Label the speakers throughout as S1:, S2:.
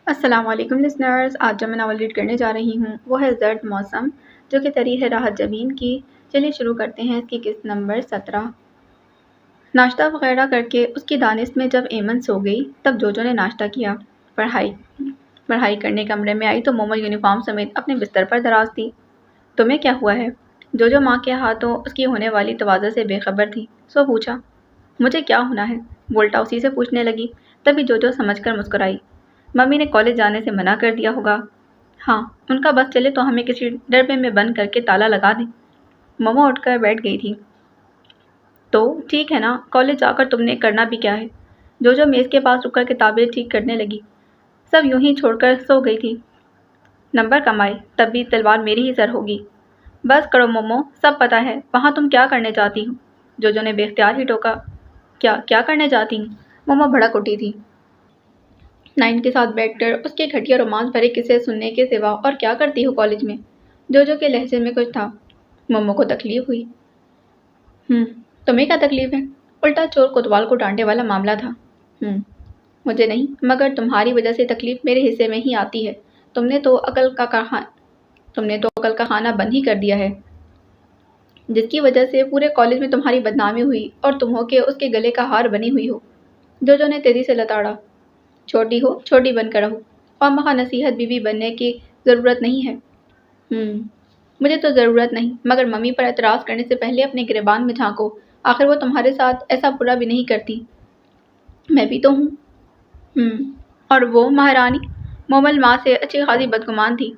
S1: السلام علیکم لسنرز، آج جو میں ناول ریڈ کرنے جا رہی ہوں وہ ہے زرد موسم، جو کہ تحریر ہے راحت جبین کی۔ چلیے شروع کرتے ہیں اس کی قسط نمبر 17۔ ناشتہ وغیرہ کر کے اس کی دانست میں جب ایمن سو گئی تب جوجو نے ناشتہ کیا۔ پڑھائی کرنے کمرے میں آئی تو مومو یونیفارم سمیت اپنے بستر پر دراز تھی۔ تمہیں کیا ہوا ہے؟ جوجو ماں کے ہاتھوں اس کی ہونے والی تواضع سے بے خبر تھی، سو پوچھا۔ مجھے کیا ہونا ہے؟ وولٹا اسی سے پوچھنے لگی۔ تبھی جوجو سمجھ کر مسکرائی۔ ممی نے کالج جانے سے منع کر دیا ہوگا۔ ہاں، ان کا بس چلے تو ہمیں کسی ڈربے میں بند کر کے تالا لگا دیں۔ مومو اٹھ کر بیٹھ گئی تھی۔ تو ٹھیک ہے نا، کالج جا کر تم نے کرنا بھی کیا ہے؟ جوجو میز کے پاس رک کر کتابیں ٹھیک کرنے لگی۔ سب یوں ہی چھوڑ کر سو گئی تھی۔ نمبر کم آئے تب بھی تلوار میری ہی سر ہوگی۔ بس کرو مومو، سب پتہ ہے وہاں تم کیا کرنے جاتی ہو۔ جوجو نے بے اختیار ہی ٹوکا۔ کیا کرنے جاتی ہوں؟ مومو بھڑک اٹھی تھی۔ نائن کے ساتھ بیٹھ کر اس کے گھٹیا رومانس بھرے قصے سننے کے سوا اور کیا کرتی ہو کالج میں؟ جوجو کے لہجے میں کچھ تھا۔ مومو کو تکلیف ہوئی۔ تمہیں کیا تکلیف ہے؟ الٹا چور کوتوال کو ڈانٹے والا معاملہ تھا۔ مجھے نہیں، مگر تمہاری وجہ سے تکلیف میرے حصے میں ہی آتی ہے۔ تم نے تو عقل کا کھانا بند ہی کر دیا ہے، جس کی وجہ سے پورے کالج میں تمہاری بدنامی ہوئی اور تم ہو کہ اس کے گلے کا ہار بنی ہوئی ہو۔ جوجو نے تیزی سے لتاڑا۔ چھوٹی ہو، چھوٹی بن کر رہو، اور مخا نصیحت بیوی بننے کی ضرورت نہیں ہے۔ مجھے تو ضرورت نہیں، مگر ممی پر اعتراض کرنے سے پہلے اپنے گریبان میں جھانکو، آخر وہ تمہارے ساتھ ایسا برا بھی نہیں کرتی۔ میں بھی تو ہوں۔ اور وہ مہارانی مومل ماں سے اچھی خاصی بدگمان تھی،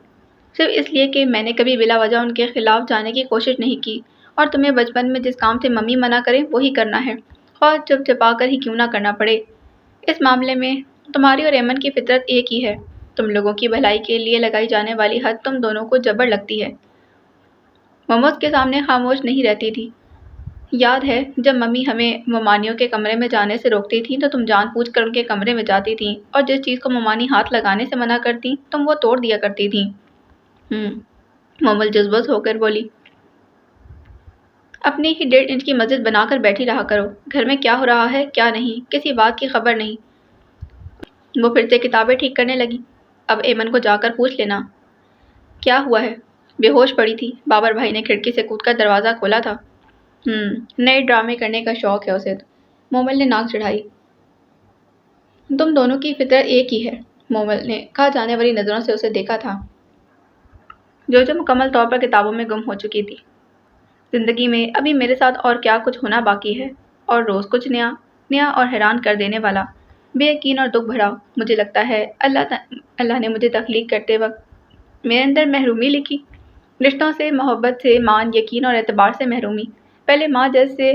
S1: صرف اس لیے کہ میں نے کبھی بلا وجہ ان کے خلاف جانے کی کوشش نہیں کی، اور تمہیں بچپن میں جس کام سے ممی منع کرے وہی کرنا ہے، خواہ چپ چپا کر ہی کیوں نہ کرنا پڑے۔ اس معاملے میں تمہاری اور ایمن کی فطرت ایک ہی ہے۔ تم لوگوں کی بھلائی کے لیے لگائی جانے والی حد تم دونوں کو جبر لگتی ہے۔ موموز کے سامنے خاموش نہیں رہتی تھی۔ یاد ہے جب ممی ہمیں ممانیوں کے کمرے میں جانے سے روکتی تھی تو تم جان بوجھ کر ان کے کمرے میں جاتی تھی، اور جس چیز کو ممانی ہاتھ لگانے سے منع کرتی تم وہ توڑ دیا کرتی تھی۔ مومل جذبوز ہو کر بولی۔ اپنی ہی 1.5 انچ کی مسجد بنا کر بیٹھی رہا کرو، گھر میں کیا ہو رہا ہے کیا نہیں کسی بات کی خبر نہیں۔ وہ پھر سے کتابیں ٹھیک کرنے لگی۔ اب ایمن کو جا کر پوچھ لینا کیا ہوا ہے۔ بے ہوش پڑی تھی۔ بابر بھائی نے کھڑکی سے کود کر دروازہ کھولا تھا۔ نئے ڈرامے کرنے کا شوق ہے اسے۔ مومل نے ناک چڑھائی۔ تم دونوں کی فطرت ایک ہی ہے، مومل نے کھا جانے والی نظروں سے اسے دیکھا تھا۔ جو مکمل طور پر کتابوں میں گم ہو چکی تھی۔ زندگی میں ابھی میرے ساتھ اور کیا کچھ ہونا باقی ہے، اور روز کچھ نیا اور حیران کر دینے والا، بے یقین اور دکھ بھرا۔ مجھے لگتا ہے اللہ نے مجھے تخلیق کرتے وقت میرے اندر محرومی لکھی، رشتوں سے، محبت سے، مان، یقین اور اعتبار سے محرومی۔ پہلے ماں جیسے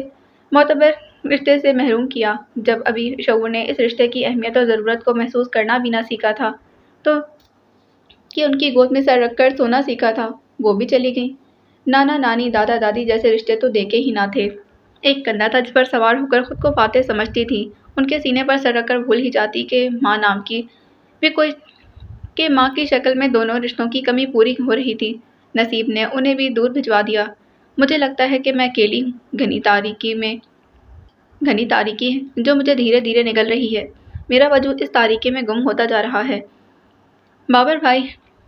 S1: معتبر رشتے سے محروم کیا۔ جب ابھی شعور نے اس رشتے کی اہمیت اور ضرورت کو محسوس کرنا بھی نہ سیکھا تھا تو کہ ان کی گود میں سر رکھ کر سونا سیکھا تھا، وہ بھی چلی گئی۔ نانا نانی دادا دادی جیسے رشتے تو دیکھے ہی نہ تھے۔ ایک کندھا تھا جس پر سوار ہو کر خود کو فاتح سمجھتی تھی، ان کے سینے پر سر رکھ کر بھول ہی جاتی کہ ماں نام کی بھی کوئی، کہ ماں کی شکل میں دونوں رشتوں کی کمی پوری ہو رہی تھی۔ نصیب نے انہیں بھی دور بھجوا دیا۔ مجھے لگتا ہے کہ میں اکیلی ہوں، گھنی تاریکی ہے جو مجھے دھیرے دھیرے نگل رہی ہے۔ میرا وجود اس تاریکی میں گم ہوتا جا رہا ہے۔ بابر بھائی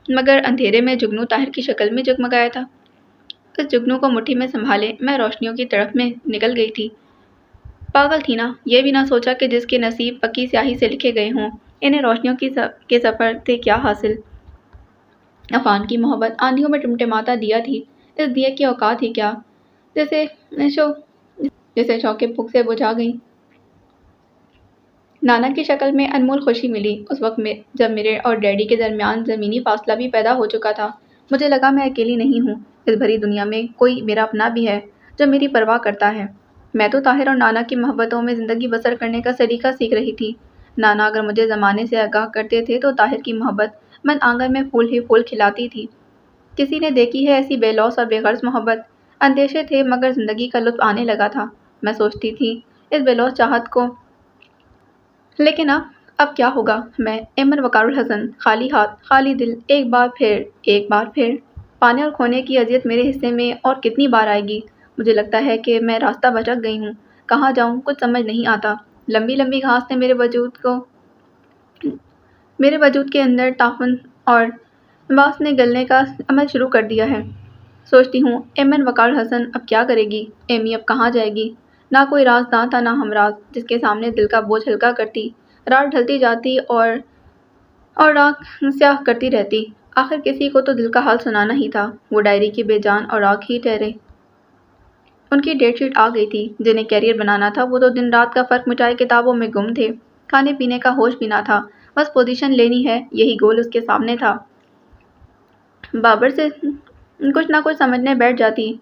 S1: مگر اندھیرے میں جگنو طاہر کی شکل میں جگمگایا تھا۔ اس جگنو کو مٹھی میں سنبھالے میں روشنیوں کی طرف میں نکل گئی تھی۔ پاگل تھی نا، یہ بھی نہ سوچا کہ جس کے نصیب پکی سیاہی سے لکھے گئے ہوں، انہیں روشنیوں کے سفر سے کیا حاصل۔ عفان کی محبت آندھیوں میں ٹمٹماتا دیا تھی، اس دیے کی اوقات ہی کیا، جیسے شوق کے پھک سے بجھا گئی۔ نانا کی شکل میں انمول خوشی ملی اس وقت جب میرے اور ڈیڈی کے درمیان زمینی فاصلہ بھی پیدا ہو چکا تھا۔ مجھے لگا میں اکیلی نہیں ہوں، اس بھری دنیا میں کوئی میرا اپنا بھی ہے جو میری پرواہ کرتا ہے۔ میں تو طاہر اور نانا کی محبتوں میں زندگی بسر کرنے کا سلیقہ سیکھ رہی تھی۔ نانا اگر مجھے زمانے سے آگاہ کرتے تھے تو طاہر کی محبت بند آنگن میں پھول ہی پھول کھلاتی تھی۔ کسی نے دیکھی ہے ایسی بے لوث اور بے غرض محبت؟ اندیشے تھے مگر زندگی کا لطف آنے لگا تھا۔ میں سوچتی تھی اس بے لوث چاہت کو، لیکن اب کیا ہوگا؟ میں ایمن وقار الحسن، خالی ہاتھ خالی دل، ایک بار پھر پانے اور کھونے کی اذیت میرے حصے میں اور کتنی بار آئے گی؟ مجھے لگتا ہے کہ میں راستہ بھٹک گئی ہوں، کہاں جاؤں کچھ سمجھ نہیں آتا۔ لمبی لمبی گھاس نے میرے وجود کو میرے وجود کے اندر تعفن اور باس نے گلنے کا عمل شروع کر دیا ہے۔ سوچتی ہوں ایمن وقار حسن اب کیا کرے گی، ایمی اب کہاں جائے گی۔ نہ کوئی رازداں تھا نہ ہمراز جس کے سامنے دل کا بوجھ ہلکا کرتی۔ رات ڈھلتی جاتی اور راکھ سیاہ کرتی رہتی۔ آخر کسی کو تو دل کا حال سنانا ہی تھا۔ وہ ڈائری کی بے جان اور راکھ ہی ٹھہرے۔ ان کی ڈیٹ شیٹ آ گئی تھی۔ جنہیں کیریئر بنانا تھا وہ تو دن رات کا فرق مٹائے کتابوں میں گم تھے۔ کھانے پینے کا ہوش بھی نہ تھا، بس پوزیشن لینی ہے یہی گول اس کے سامنے تھا۔ بابر سے کچھ نہ کچھ سمجھنے بیٹھ جاتی،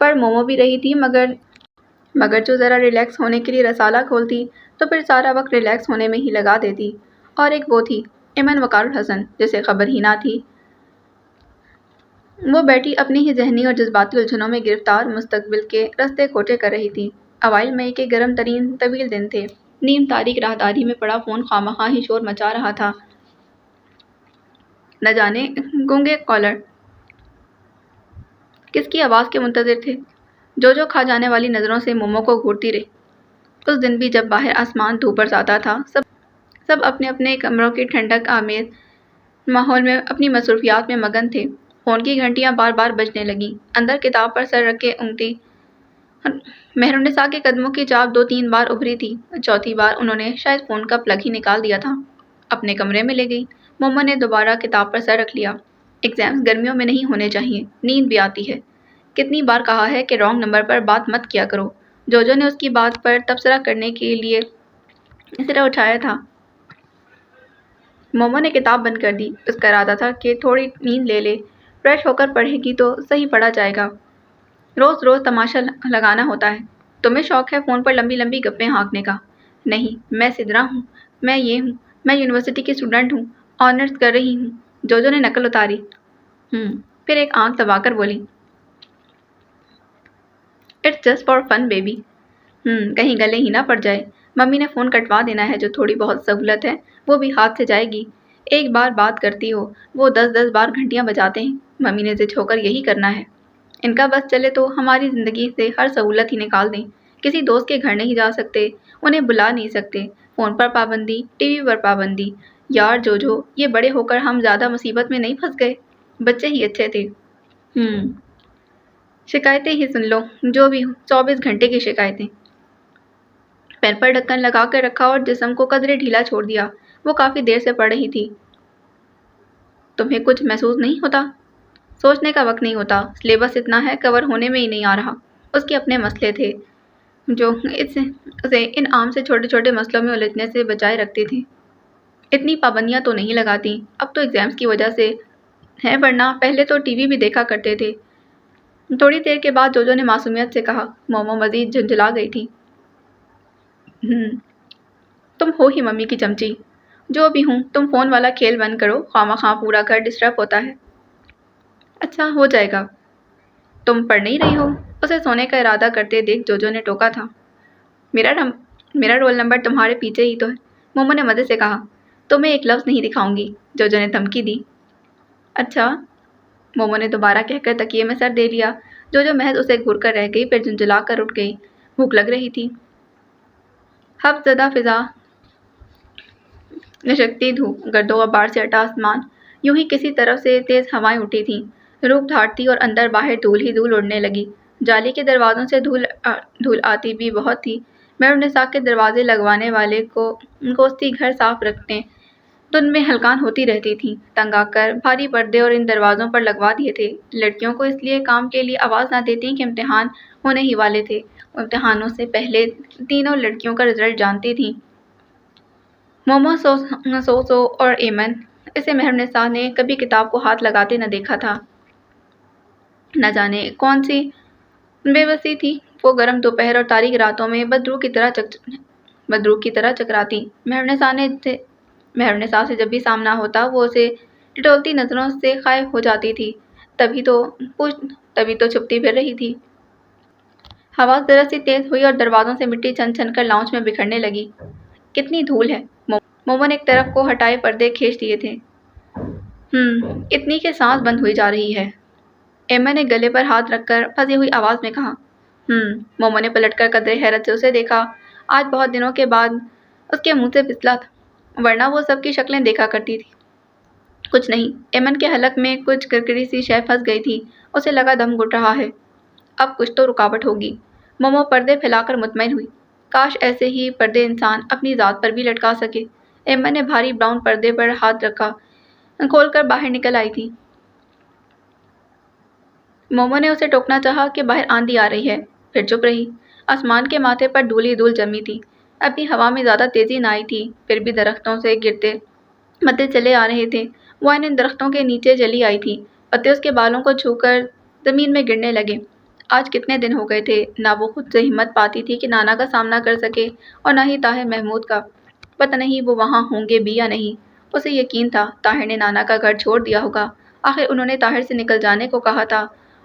S1: پر مومو بھی رہی تھی مگر جو ذرا ریلیکس ہونے کے لیے رسالہ کھولتی تو پھر سارا وقت ریلیکس ہونے میں ہی لگا دیتی۔ اور ایک وہ تھی ایمن وقار الحسن جسے خبر ہی نہ تھی۔ وہ بیٹھی اپنی ہی ذہنی اور جذباتی الجھنوں میں گرفتار مستقبل کے رستے کھوٹے کر رہی تھی۔ اوائل مئی کے گرم ترین طویل دن تھے۔ نیم تاریک راہداری میں پڑا فون خواہ ہی شور مچا رہا تھا۔ نہ جانے گونگے کالر کس کی آواز کے منتظر تھے۔ جو کھا جانے والی نظروں سے مومو کو گھورتی رہی۔ اس دن بھی جب باہر آسمان دھوپ برساتا تھا، سب اپنے اپنے کمروں کی ٹھنڈک آمیز ماحول میں اپنی مصروفیات میں مگن تھے۔ فون کی گھنٹیاں بار بار بجنے لگیں۔ اندر کتاب پر سر رکھ کے اونگتی مہرالنساء کے قدموں کی چاپ 2-3 بار ابھری تھی۔ چوتھی بار انہوں نے شاید فون کا پلگ ہی نکال دیا تھا۔ اپنے کمرے میں لے گئی۔ مومو نے دوبارہ کتاب پر سر رکھ لیا۔ ایگزامز گرمیوں میں نہیں ہونے چاہیے، نیند بھی آتی ہے۔ کتنی بار کہا ہے کہ رانگ نمبر پر بات مت کیا کرو۔ جو نے اس کی بات پر تبصرہ کرنے کے لیے سر اٹھایا تھا۔ مومو نے کتاب بند کر دی۔ اس کا ارادہ تھا کہ تھوڑی نیند لے لے، فریش ہو کر پڑھے گی تو صحیح پڑھا جائے گا۔ روز روز تماشا لگانا ہوتا ہے۔ تمہیں شوق ہے فون پر لمبی لمبی گپیں ہانکنے کا؟ نہیں، میں سدرا ہوں، میں یہ ہوں، میں یونیورسٹی کی اسٹوڈنٹ ہوں، آنرز کر رہی ہوں۔ جو نے نقل اتاری۔ پھر ایک آنکھ دبا کر بولی، it's just for fun baby. کہیں گلے ہی نہ پڑ جائے۔ ممی نے فون کٹوا دینا ہے، جو تھوڑی بہت سہولت ہے وہ بھی ہاتھ سے جائے گی۔ ایک بار بات کرتی ہو، وہ 10 بار گھنٹیاں بجاتے ہیں۔ ممی نے ضد ہو کر یہی کرنا ہے۔ ان کا بس چلے تو ہماری زندگی سے ہر سہولت ہی نکال دیں۔ کسی دوست کے گھر نہیں جا سکتے، انہیں بلا نہیں سکتے، فون پر پابندی، ٹی وی پر پابندی۔ یار جو یہ بڑے ہو کر ہم زیادہ مصیبت میں نہیں پھنس گئے؟ بچے ہی اچھے تھے۔ شکایتیں ہی سن لو، جو بھی ہو، 24 گھنٹے کی شکایتیں۔ پیر پر ڈھکن لگا کر رکھا اور جسم کو قدرے ڈھیلا چھوڑ دیا۔ وہ کافی دیر سے پڑھ رہی تھی۔ تمہیں کچھ محسوس نہیں ہوتا؟ سوچنے کا وقت نہیں ہوتا۔ سلیبس اتنا ہے، کور ہونے میں ہی نہیں آ رہا۔ اس کے اپنے مسئلے تھے جو اسے ان عام سے چھوٹے چھوٹے مسئلوں میں الجھنے سے بچائے رکھتے تھے۔ اتنی پابندیاں تو نہیں لگاتی، اب تو ایگزامز کی وجہ سے ہے، ورنہ پہلے تو ٹی وی بھی دیکھا کرتے تھے۔ تھوڑی دیر کے بعد جو نے معصومیت سے کہا۔ مومو مزید جھنجھلا گئی تھی۔ تم ہو ہی ممی کی چمچی۔ جو بھی ہوں، تم فون والا کھیل بند کرو، خواہ پورا گھر ڈسٹرب ہوتا ہے۔ اچھا ہو جائے گا۔ تم پڑھ نہیں رہی ہو؟ اسے سونے کا ارادہ کرتے دیکھ جو نے ٹوکا تھا۔ میرا رول نمبر تمہارے پیچھے ہی تو ہے، مومو نے مزے سے کہا۔ تمہیں ایک لفظ نہیں دکھاؤں گی، جو نے دھمکی دی۔ اچھا، مومو نے دوبارہ کہہ کر تکیے میں سر دے لیا۔ جو محض اسے گھور کر رہ گئی، پھر جھنجھلا کر اٹھ گئی۔ بھوک لگ رہی تھی۔ ہفت زدہ فضا، لشکتی دھوپ، گرد و غبار سے اٹا آسمان، یوں ہی کسی طرف سے تیز ہوائیں اٹھی تھیں، روپ دھاڑتی اور اندر باہر دھول ہی دھول اڑنے لگی۔ جالی کے دروازوں سے دھول آتی بھی بہت تھی۔ مہرالنساء کے دروازے لگوانے والے کو کوستی گھر صاف رکھنے دن میں ہلکان ہوتی رہتی تھیں۔ تنگ آ کر بھاری پردے اور ان دروازوں پر لگوا دیے تھے۔ لڑکیوں کو اس لیے کام کے لیے آواز نہ دیتی کہ امتحان ہونے ہی والے تھے۔ وہ امتحانوں سے پہلے تینوں لڑکیوں کا رزلٹ جانتی تھیں، مومو، سو اور ایمن۔ اسے مہرالنساء نے کبھی کتاب کو ہاتھ لگاتے نہ دیکھا تھا۔ نہ جانے کون سی بے بسی تھی وہ گرم دوپہر اور تاریک راتوں میں بدرو کی طرح چکراتی۔ مہرالنساء سے جب بھی سامنا ہوتا وہ اسے ٹٹولتی نظروں سے خائف ہو جاتی تھی۔ تبھی تو چھپتی پھر رہی تھی۔ ہوا ذرا سی تیز ہوئی اور دروازوں سے مٹی چھن چھن کر لاؤنج میں بکھرنے لگی۔ کتنی دھول ہے۔ مومو نے ایک طرف کو ہٹائے پردے کھینچ دیے تھے۔ اتنی کہ سانس بند ہوئی جا رہی ہے، ایمن نے گلے پر ہاتھ رکھ کر پھنسی ہوئی آواز میں کہا۔ مومو نے پلٹ کر قدرے حیرت سے اسے دیکھا۔ آج بہت دنوں کے بعد اس کے منہ سے پھسلا تھا۔ ورنہ وہ سب کی شکلیں دیکھا کرتی تھی۔ کچھ نہیں، ایمن کے حلق میں کچھ کرکری سی شے پھنس گئی تھی۔ اسے لگا دم گھٹ رہا ہے، اب کچھ تو رکاوٹ ہوگی۔ مومو پردے پھیلا کر مطمئن ہوئی، کاش ایسے ہی پردے انسان اپنی ذات پر بھی لٹکا سکے۔ ایمن نے بھاری براؤن پردے پر ہاتھ رکھا، کھول کر باہر نکل آئی تھی۔ مومو نے اسے ٹوکنا چاہا کہ باہر آندھی آ رہی ہے، پھر چپ رہی۔ آسمان کے ماتھے پر دھول ہی دھول جمی تھی، ابھی ہوا میں زیادہ تیزی نہ آئی تھی، پھر بھی درختوں سے گرتے پتے چلے آ رہے تھے۔ وہ ان درختوں کے نیچے چلی آئی تھی، پتے اس کے بالوں کو چھو کر زمین میں گرنے لگے۔ آج کتنے دن ہو گئے تھے نہ وہ خود سے ہمت پاتی تھی کہ نانا کا سامنا کر سکے اور نہ ہی طاہر محمود کا۔ پتہ نہیں وہ وہاں ہوں گے بھی یا نہیں۔ اسے یقین تھا طاہر نے نانا کا گھر چھوڑ دیا ہوگا، آخر انہوں نے طاہر سے نکل جانے کو کہا تھا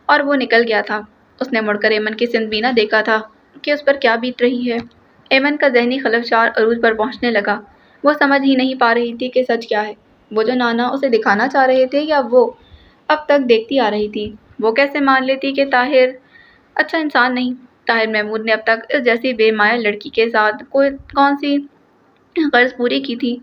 S1: اور وہ نکل گیا تھا۔ اس نے مڑ کر ایمن کی سمت بھی نہ دیکھا تھا کہ اس پر کیا بیت رہی ہے۔ ایمن کا ذہنی خلفشار عروج پر پہنچنے لگا۔ وہ سمجھ ہی نہیں پا رہی تھی کہ سچ کیا ہے، وہ جو نانا اسے دکھانا چاہ رہے تھے یا وہ اب تک دیکھتی آ رہی تھی۔ وہ کیسے مان لیتی کہ طاہر اچھا انسان نہیں؟ طاہر محمود نے اب تک اس جیسی بے مایہ لڑکی کے ساتھ کون سی غرض پوری کی تھی؟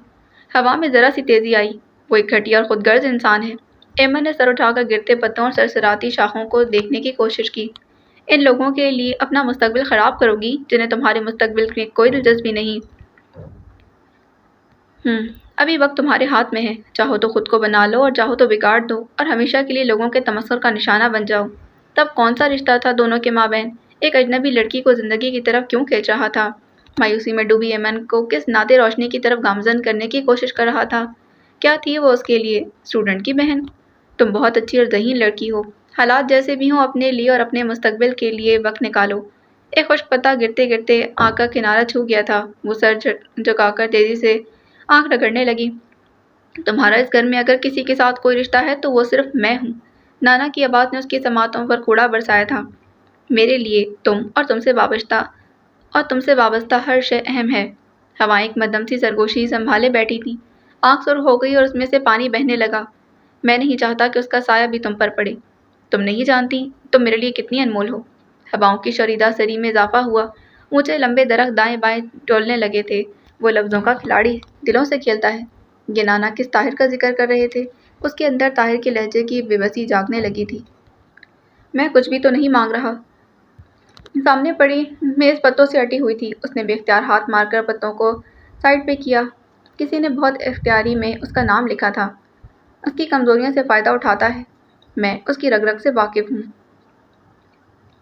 S1: ہوا میں ذرا سی تیزی آئی، وہ ایک گھٹیا اور خود غرض انسان ہے۔ ایمن نے سر اٹھا کر گرتے پتوں اور سرسراتی شاخوں کو دیکھنے کی کوشش کی۔ ان لوگوں کے لیے اپنا مستقبل خراب کرو گی جنہیں تمہارے مستقبل میں کوئی دلچسپی نہیں۔ ابھی وقت تمہارے ہاتھ میں ہے، چاہو تو خود کو بنا لو اور چاہو تو بگاڑ دو اور ہمیشہ کے لیے لوگوں کے تمسخر کا نشانہ بن جاؤ۔ تب کون سا رشتہ تھا دونوں کے مابین؟ ایک اجنبی لڑکی کو زندگی کی طرف کیوں کھینچ رہا تھا؟ مایوسی میں ڈوبی ایمن کو کس نادر روشنی کی طرف گامزن کرنے کی کوشش کر رہا تھا؟ کیا تھی وہ اس کے لیے؟ اسٹوڈنٹ کی بہن؟ تم بہت اچھی اور ذہین لڑکی ہو، حالات جیسے بھی ہوں اپنے لیے اور اپنے مستقبل کے لیے وقت نکالو۔ ایک خشک پتا گرتے گرتے آنکھ کا کنارہ چھو گیا تھا۔ وہ سر جھکا کر تیزی سے آنکھ رگڑنے لگی۔ تمہارا اس گھر میں اگر کسی کے ساتھ کوئی رشتہ ہے تو وہ صرف میں ہوں۔ نانا کی آواز نے اس کی سماعتوں پر کوڑا برسایا تھا۔ میرے لیے تم اور تم سے وابستہ ہر شے اہم ہے۔ ہوائیں ایک مدھم سی سرگوشی سنبھالے بیٹھی تھی، آنکھ سرخ ہو گئی اور اس میں سے پانی بہنے لگا۔ میں نہیں چاہتا کہ اس کا سایہ بھی تم پر پڑے۔ تم نہیں جانتی تم میرے لیے کتنی انمول ہو۔ ہواؤں کی شوریدہ سری میں اضافہ ہوا، اونچے لمبے درخت دائیں بائیں ڈولنے لگے تھے۔ وہ لفظوں کا کھلاڑی دلوں سے کھیلتا ہے۔ یہ نانا کس طاہر کا ذکر کر رہے تھے؟ اس کے اندر طاہر کے لہجے کی بے بسی جاگنے لگی تھی۔ میں کچھ بھی تو نہیں مانگ رہا۔ سامنے پڑی میز پتوں سے اٹی ہوئی تھی۔ اس نے بے اختیار ہاتھ مار کر پتوں کو سائڈ پہ کیا۔ کسی نے بہت اختیاری میں اس کا نام لکھا تھا۔ اس کی کمزوریوں سے فائدہ اٹھاتا ہے۔ میں اس کی رگ رگ سے واقف ہوں۔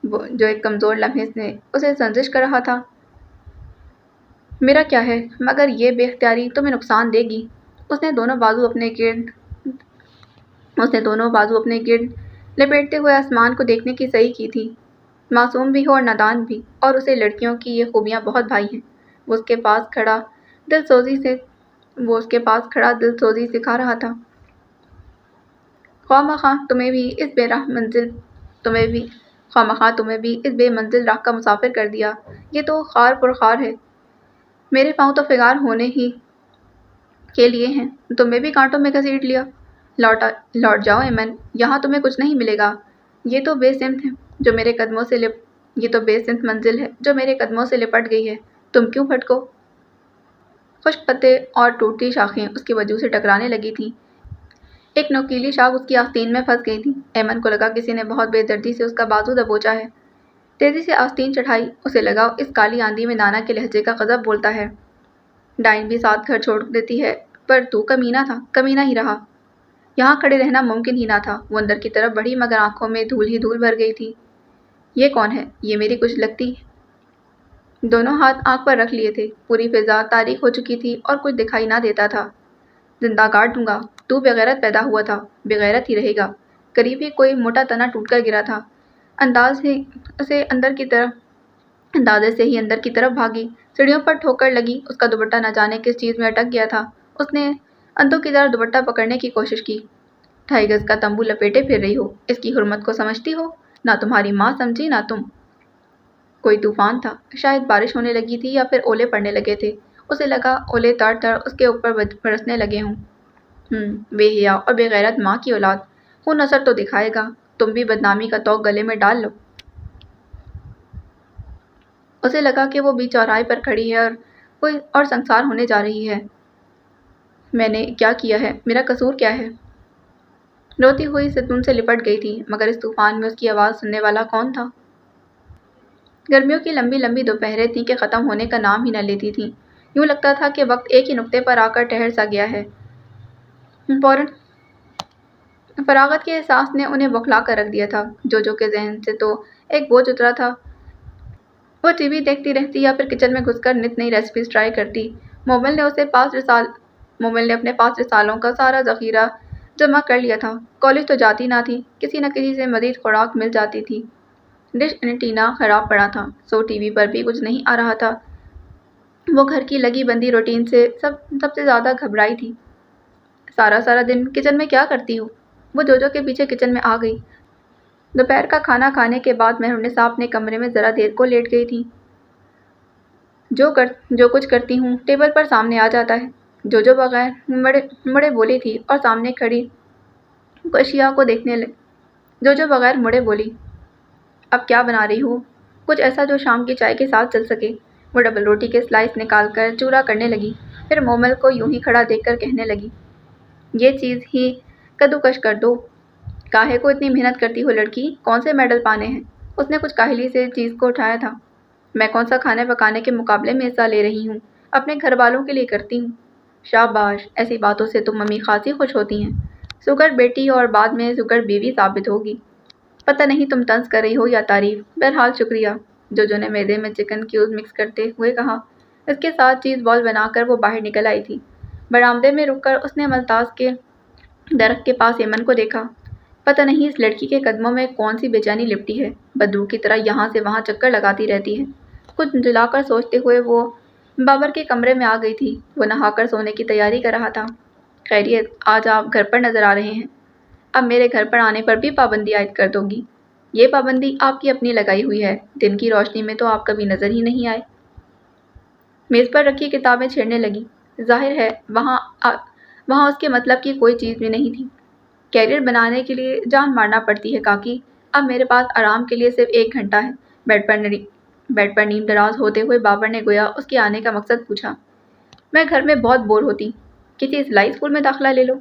S1: وہ جو ایک کمزور لمحے سے اسے سنجش کر رہا تھا۔ میرا کیا ہے مگر یہ بے اختیاری تمہیں نقصان دے گی۔ اس نے دونوں بازو اپنے گرد لپیٹتے ہوئے آسمان کو دیکھنے کی صحیح کی تھی۔ معصوم بھی ہو اور نادان بھی، اور اسے لڑکیوں کی یہ خوبیاں بہت بھائی ہیں۔ وہ اس کے پاس کھڑا دل سوزی سکھا رہا تھا۔ خواہ مخواہ تمہیں بھی اس بے منزل راہ کا مسافر کر دیا۔ یہ تو خار پر خار ہے۔ میرے پاؤں تو فگار ہونے ہی کے لیے ہیں، تمہیں بھی کانٹوں میں گھسیٹ لیا۔ لوٹ جاؤ ایمن، یہاں تمہیں کچھ نہیں ملے گا۔ یہ تو بے سمت منزل ہے جو میرے قدموں سے لپٹ گئی ہے۔ تم کیوں بھٹکو؟ خشک پتے اور ٹوٹتی شاخیں اس کے وجود سے ٹکرانے لگی تھیں۔ ایک نوکیلی شاخ اس کی آستین میں پھنس گئی تھی۔ ایمن کو لگا کسی نے بہت بے دردی سے اس کا بازو دبوچا ہے۔ تیزی سے آستین چڑھائی۔ اسے لگا اس کالی آندھی میں نانا کے لہجے کا غضب بولتا ہے۔ ڈائن بھی ساتھ گھر چھوڑ دیتی ہے، پر تو کمینہ ہی رہا۔ یہاں کھڑے رہنا ممکن ہی نہ تھا۔ وہ اندر کی طرف بڑھی مگر آنکھوں میں دھول ہی دھول بھر گئی تھی۔ یہ کون ہے؟ یہ میری کچھ لگتی؟ دونوں ہاتھ آنکھ پر رکھ لیے تھے۔ پوری فضا تاریک ہو چکی تھی اور کچھ دکھائی نہ دیتا تھا۔ زندہ گاڑ دوں گا۔ تو بغیرت پیدا ہوا تھا، بغیرت ہی رہے گا۔ قریب ہی کوئی موٹا تنا ٹوٹ کر گرا تھا۔ اندازے سے ہی اندر کی طرف بھاگی۔ سیڑھیوں پر ٹھوکر لگی۔ اس کا دوپٹہ نہ جانے کس چیز میں اٹک گیا تھا۔ اس نے اندھوں کی طرح دوپٹہ پکڑنے کی کوشش کی۔ 2.5 گز کا تمبو لپیٹے پھر رہی ہو، اس کی حرمت کو سمجھتی ہو؟ نہ تمہاری ماں سمجھی نہ تم۔ کوئی طوفان تھا، شاید بارش ہونے لگی تھی یا پھر اولے پڑنے لگے تھے۔ اسے لگا اولے تڑ تڑ اس کے اوپر برسنے لگے ہوں۔ بے حیا اور بے غیرت ماں کی اولاد، خون اثر تو دکھائے گا۔ تم بھی بدنامی کا طوق گلے میں ڈال لو۔ اسے لگا کہ وہ بیچ چوراہے پر کھڑی ہے اور سنگسار ہونے جا رہی ہے۔ میں نے کیا کیا ہے؟ میرا قصور کیا ہے؟ روتی ہوئی ستون سے لپٹ گئی تھی، مگر اس طوفان میں اس کی آواز سننے والا کون تھا؟ گرمیوں کی لمبی لمبی دوپہریں تھیں کہ ختم ہونے کا نام ہی نہ لیتی تھیں۔ یوں لگتا تھا کہ وقت ایک ہی نقطے پر آ کر ٹھہر سا گیا ہے۔ فوراً فراغت کے احساس نے انہیں بوکھلا کر رکھ دیا تھا۔ جو کے ذہن سے تو ایک بوجھ اترا تھا۔ وہ ٹی وی دیکھتی رہتی یا پھر کچن میں گھس کر نت نئی ریسیپیز ٹرائی کرتی۔ مومل نے اپنے پاس رسالوں کا سارا ذخیرہ جمع کر لیا تھا۔ کالج تو جاتی نہ تھی، کسی نہ کسی سے مزید خوراک مل جاتی تھی۔ ڈش اینٹینا خراب پڑا تھا، سو ٹی وی پر بھی کچھ نہیں آ رہا تھا۔ وہ گھر کی لگی بندی روٹین سے سب سے زیادہ گھبرائی تھی۔ سارا دن کچن میں کیا کرتی ہو؟ وہ جو کے پیچھے کچن میں آ گئی۔ دوپہر کا کھانا کھانے کے بعد مہر النساء اپنے کمرے میں ذرا دیر کو لیٹ گئی تھی۔ جو کچھ کرتی ہوں ٹیبل پر سامنے آ جاتا ہے۔ جو بغیر مڑے بولی تھی اور سامنے کھڑی اشیاء کو دیکھنے جو بغیر مڑے بولی، اب کیا بنا رہی ہو؟ کچھ ایسا جو شام کی چائے کے ساتھ چل سکے۔ وہ ڈبل روٹی کے سلائس نکال کر چورا کرنے لگی، پھر مومل کو یوں ہی کھڑا دیکھ کر کہنے لگی، یہ چیز ہی کدوکش کر دو۔ کاہے کو اتنی محنت کرتی ہو لڑکی؟ کون سے میڈل پانے ہیں؟ اس نے کچھ کاہلی سے چیز کو اٹھایا تھا۔ میں کون سا کھانے پکانے کے مقابلے میں حصہ لے رہی ہوں؟ اپنے گھر والوں کے لیے کرتی ہوں۔ شاباش، ایسی باتوں سے تو ممی خاصی خوش ہوتی ہیں۔ سگر بیٹی اور بعد میں سگر بیوی ثابت ہوگی۔ پتہ نہیں تم طنز کر رہی ہو یا تعریف۔ بہرحال شکریہ، جو نے میدے میں چکن کیوب مکس کرتے ہوئے کہا۔ اس کے ساتھ چیز بال بنا کر وہ باہر نکل آئی تھی۔ برآمدے میں رک کر اس نے ملتاز کے درخت کے پاس ایمن کو دیکھا۔ پتہ نہیں اس لڑکی کے قدموں میں کون سی بے چینی لپٹی ہے، بدروح کی طرح یہاں سے وہاں چکر لگاتی رہتی ہے۔ کچھ جلا کر سوچتے ہوئے وہ بابر کے کمرے میں آ گئی تھی۔ وہ نہا کر سونے کی تیاری کر رہا تھا۔ خیریت، آج آپ گھر پر نظر آ رہے ہیں۔ اب میرے گھر پر آنے پر بھی پابندی عائد کر دو گی؟ یہ پابندی آپ کی اپنی لگائی ہوئی ہے، دن کی روشنی میں تو آپ کبھی نظر ہی نہیں آئے۔ میز پر رکھی کتابیں چھیڑنے لگی۔ ظاہر ہے وہاں اس کے مطلب کی کوئی چیز بھی نہیں تھی۔ کیریئر بنانے کے لیے جان مارنا پڑتی ہے کاکی۔ اب میرے پاس آرام کے لیے صرف 1 گھنٹہ ہے۔ بیڈ پر نیم دراز ہوتے ہوئے بابر نے گویا اس کے آنے کا مقصد پوچھا۔ میں گھر میں بہت بور ہوتی، کسی سلائی اسکول میں داخلہ لے لو۔